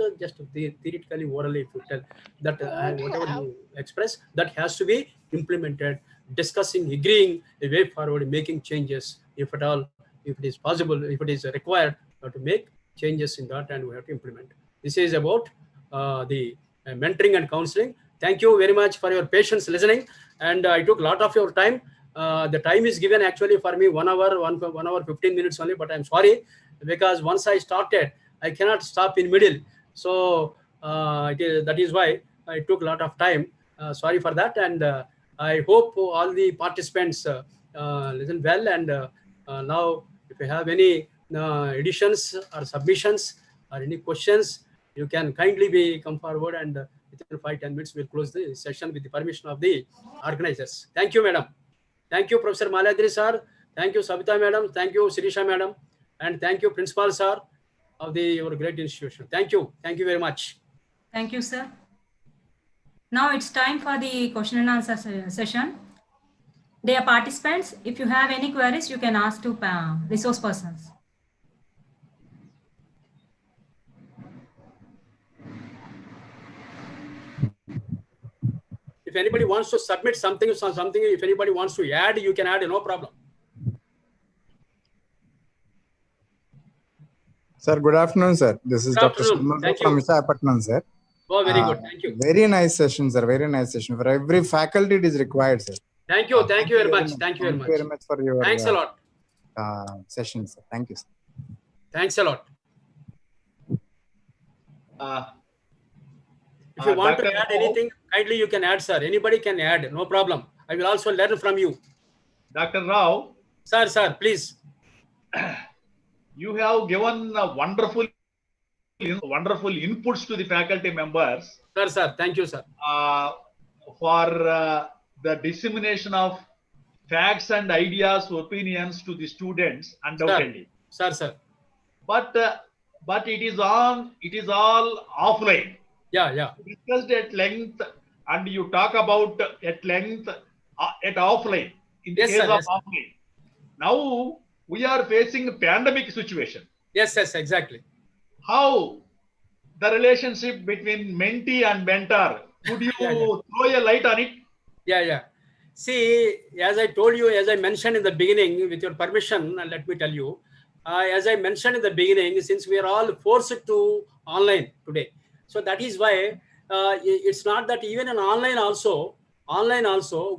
theoretically, orally, if you tell that whatever you express, that has to be implemented. Discussing, agreeing the way forward, making changes if at all, if it is possible, if it is required, to make changes in that, and we have to implement. This is about the mentoring and counseling. Thank you very much for your patience listening, and I took a lot of your time. The time is given actually for me 1 hour 15 minutes only, but I'm sorry, because once I started, I cannot stop in middle. So that is why I took a lot of time. Sorry for that, and I hope all the participants listen well. And now, if you have any additions or submissions or any questions, you can kindly come forward, and within 5-10 minutes, we'll close the session with the permission of the organizers. Thank you, madam. Thank you, Professor Malayadri sir. Thank you, Sabita madam. Thank you, Sirisha madam. And thank you, Principal sir of your great institution. Thank you. Thank you very much. Thank you, sir. Now it's time for the question and answer session. Dear participants, if you have any queries, you can ask to resource persons. If anybody wants to submit something, if anybody wants to add, you can add, no problem. Sir, good afternoon, sir. This is Dr. Sharma from Visakhapatnam, sir. Oh, very good. Thank you. Very nice session, sir. Very nice session. For every faculty, it is required, sir. Thank you. Thank you very much. Thank you very much. Thank you very much for your thanks a lot. Session, sir. Thank you, sir. Thanks a lot. If you want to add anything, kindly you can add, sir. Anybody can add, no problem. I will also learn from you. Dr. Rao. Sir, please. You have given wonderful inputs to the faculty members. Sir, thank you, sir. For the dissemination of facts and ideas, opinions to the students, undoubtedly. Sir. But it is all offline. Yeah. Discussed at length, and you talk about at length at offline. In the case of offline. Now we are facing a pandemic situation. Yes, exactly. How the relationship between mentee and mentor? Could you throw a light on it? Yeah. See, as I told you, as I mentioned in the beginning, with your permission, let me tell you, as I mentioned in the beginning, since we are all forced to online today, so that is why it's not that even in online also,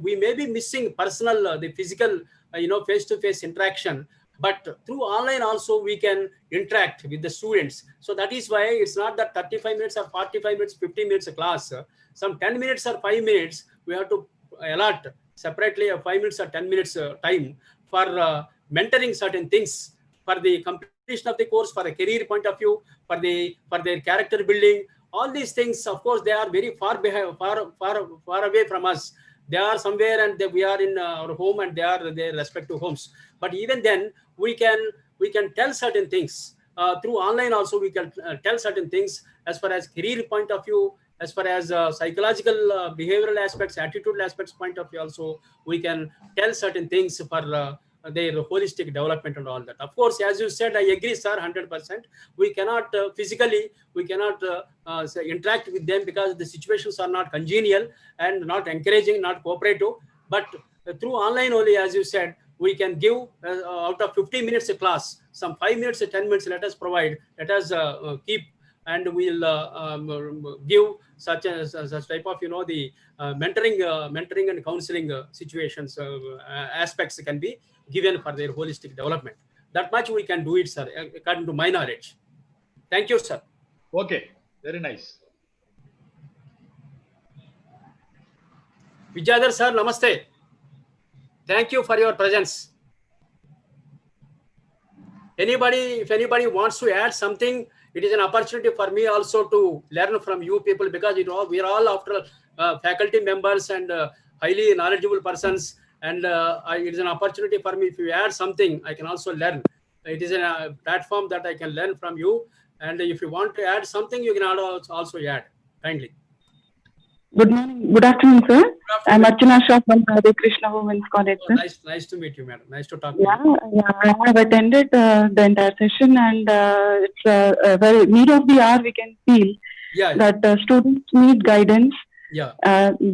we may be missing personal, the physical, face-to-face interaction. but through online also we can interact with the students. So that is why it's not that 35 minutes or 45 minutes, 50 minutes a class. Some 10 minutes or 5 minutes, we have to allot separately a 5 minutes or 10 minutes time for mentoring certain things, for the completion of the course, for a career point of view, for their character building. All these things, of course, they are very far away from us. They are somewhere, and we are in our home, and they are their respective homes. But even then, we can tell certain things through online. Also, we can tell certain things as far as career point of view, as far as psychological, behavioral aspects, attitudinal aspects point of view. Also, we can tell certain things for their holistic development and all that. Of course, as you said, I agree, sir, 100%. We cannot physically, we cannot interact with them because the situations are not congenial and not encouraging, not cooperative. But through online only, as you said, we can give out of 50 minutes a class, some 5 minutes or 10 minutes, let us provide, let us keep, and we'll give such type of, the mentoring and counseling situations, aspects can be given for their holistic development. That much we can do it, sir, according to my knowledge. Thank you, sir. Okay, very nice. Vijayadhar sir, namaste. Thank you for your presence. If anybody wants to add something, it is an opportunity for me also to learn from you people, because we are all after faculty members and highly knowledgeable persons, and it is an opportunity for me. If you add something, I can also learn. It is a platform that I can learn from you, and if you want to add something, you can also add kindly. Good morning. Good afternoon, sir. Good afternoon. I'm Archana Shah from Hare Krishna Women's College. Oh, nice to meet you, madam. Nice to talk to you. Yeah, I have attended the entire session, and it's a very need of the hour. We can feel that students need guidance. Yeah.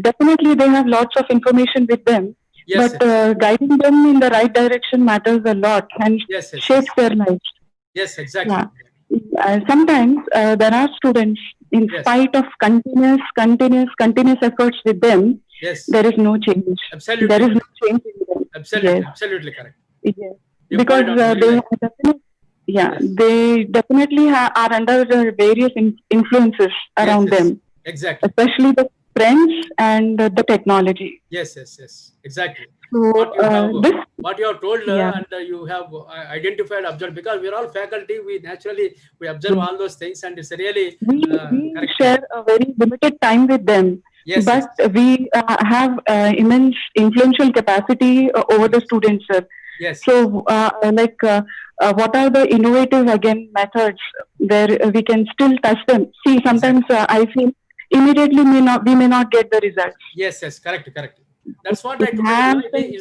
Definitely, they have lots of information with them, but guiding them in the right direction matters a lot and shapes their lives. Yes, exactly. Yeah. Sometimes there are students, in spite of continuous efforts with them, there is no change. Absolutely. There is no change in them. Absolutely, absolutely correct. Yes. Because they definitely are under various influences around them. Exactly. Especially the friends and the technology. Yes, exactly. So, what you have told and you have identified, observed, because we are all faculty, we naturally observe all those things, and it's really we share a very limited time with them. But we have immense influential capacity over the students, sir. Yes. So, what are the innovative methods where we can still touch them? See, sometimes I feel immediately we may not get the results. Yes, correct. That's what I told you.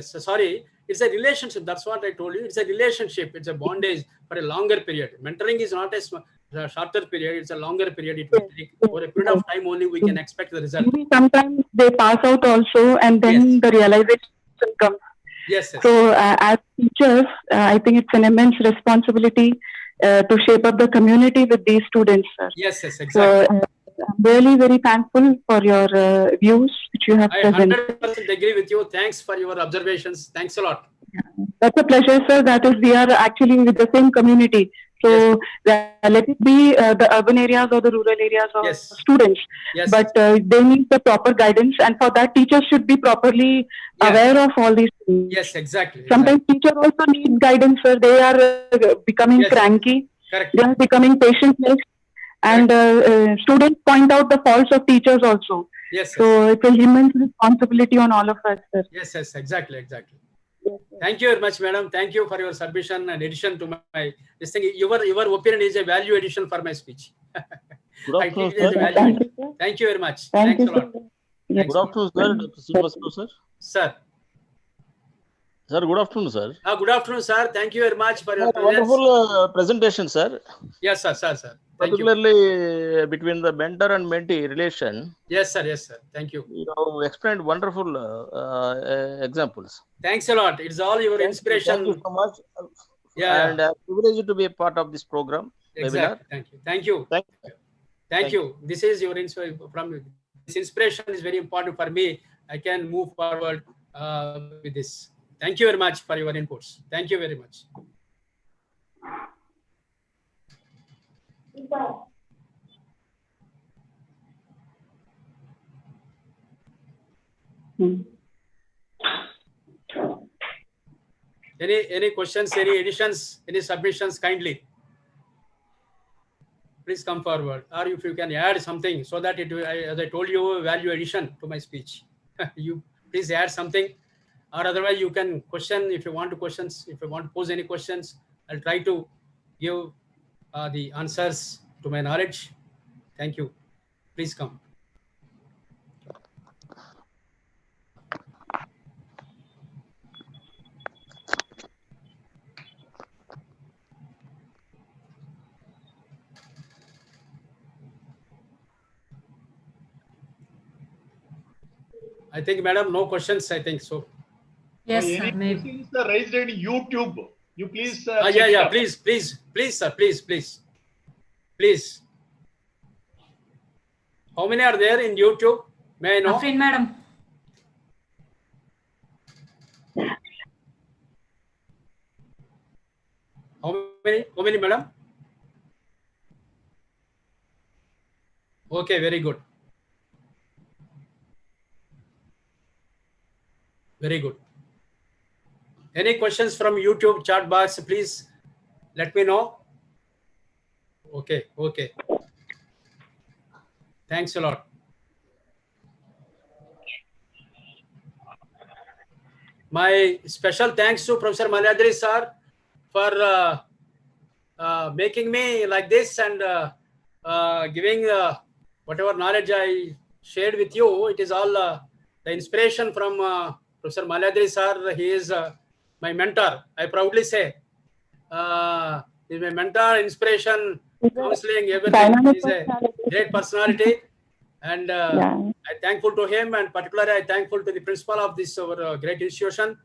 Sorry. It's a relationship. That's what I told you. It's a relationship. It's a bondage for a longer period. Mentoring is not a shorter period. It's a longer period. It will take over a period of time only we can expect the result. Maybe sometimes they pass out also, and then the realization comes. Yes. So as teachers, I think it's an immense responsibility to shape up the community with these students, sir. Yes, exactly. So, I'm really very thankful for your views which you have presented. I 100% agree with you. Thanks for your observations. Thanks a lot. That's a pleasure, sir. That is, we are actually with the same community. So let it be the urban areas or the rural areas of students. But they need the proper guidance, and for that, teachers should be properly aware of all these things. Yes, exactly. Sometimes teachers also need guidance, sir. They are becoming cranky. Correct. They are becoming patientless. And students point out the faults of teachers also. Yes. So it's an immense responsibility on all of us, sir. Yes, exactly. Thank you very much, madam. Thank you for your submission and addition to my this thing. Your opinion is a value addition for my speech. Good afternoon, sir. Thank you very much. Thanks a lot. Good afternoon, sir. Dr. Srinivas, sir. Sir. Sir, good afternoon, sir. Good afternoon, sir. Thank you very much for your presence. Wonderful presentation, sir. Yes, sir. Thank Particularly between the mentor and mentee relation. Yes, sir. Thank you. You have explained wonderful examples. Thanks a lot. It's all your inspiration. Thank you so much. And privileged to be a part of this program. Exactly. Webinar. Thank you. This is your inspiration is very important for me. I can move forward with this. Thank you very much for your inputs. Thank you very much. Any questions, any additions, any submissions, kindly please come forward, or if you can add something so that it, as I told you, value addition to my speech. You please add something, or otherwise you can question if you want to questions. If you want to pose any questions, I'll try to give the answers to my knowledge. Thank you. Please come. I think, madam, no questions. I think so. Yes, any sir. Maybe. questions are raised in YouTube. You please. Yeah. Please, sir. Please. How many are there in YouTube? May I know? Afrin, madam. How many, madam? Okay, very good. Very good. Any questions from YouTube chat box, please let me know. Okay. Thanks a lot. My special thanks to Professor Malyadri sir for making me like this and giving whatever knowledge I shared with you. It is all the inspiration from Professor Malyadri sir. He is my mentor. I proudly say he is my mentor, inspiration, counseling, everything. He is a great personality, and I'm thankful to him, and particularly I'm thankful to the principal of this our great institution,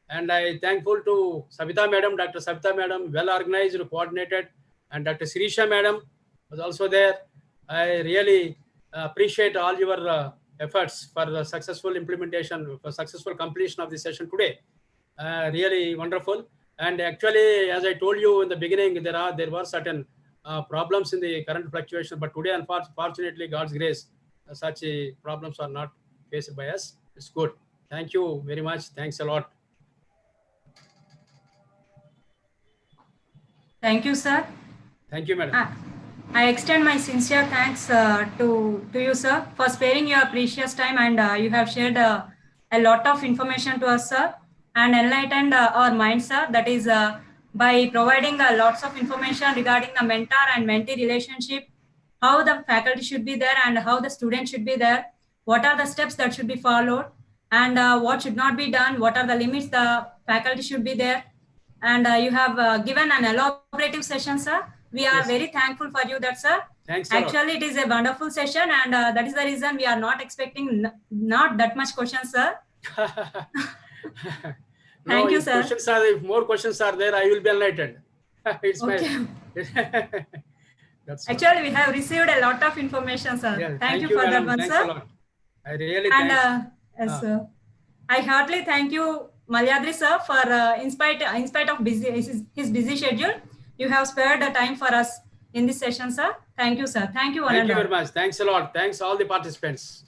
and I'm thankful to Sabita madam, Dr. Sabita madam, well organized, coordinated, and Dr. Sirisha madam was also there. I really appreciate all your efforts for the successful implementation, for successful completion of the session today. Really wonderful. And actually, as I told you in the beginning, there were certain problems in the current fluctuation, but today, unfortunately, God's grace, such problems are not faced by us. It's good. Thank you very much. Thanks a lot. Thank you, sir. Thank you, madam. I extend my sincere thanks to you, sir, for sparing your precious time, and you have shared a lot of information to us, sir, and enlightened our mind, sir. That is by providing lots of information regarding the mentor and mentee relationship, how the faculty should be there and how the student should be there, what are the steps that should be followed, and what should not be done, what are the limits the faculty should be there. And you have given an elaborative session, sir. We are very thankful for you, that sir. Thanks. Actually, it is a wonderful session, and that is the reason we are not expecting not that much questions, sir. Thank you, sir. If more questions are there, I will be enlightened. It's okay. That's actually, we have received a lot of information, sir. Yeah, thank you for madam. that one, Thanks sir. A lot. I really yes, sir. I heartily thank you, Malyadri sir, for in spite of his busy schedule, you have spared the time for us in this session, sir. Thank you, sir. Thank you. Thank you very much. Thanks a lot. Thanks all the participants.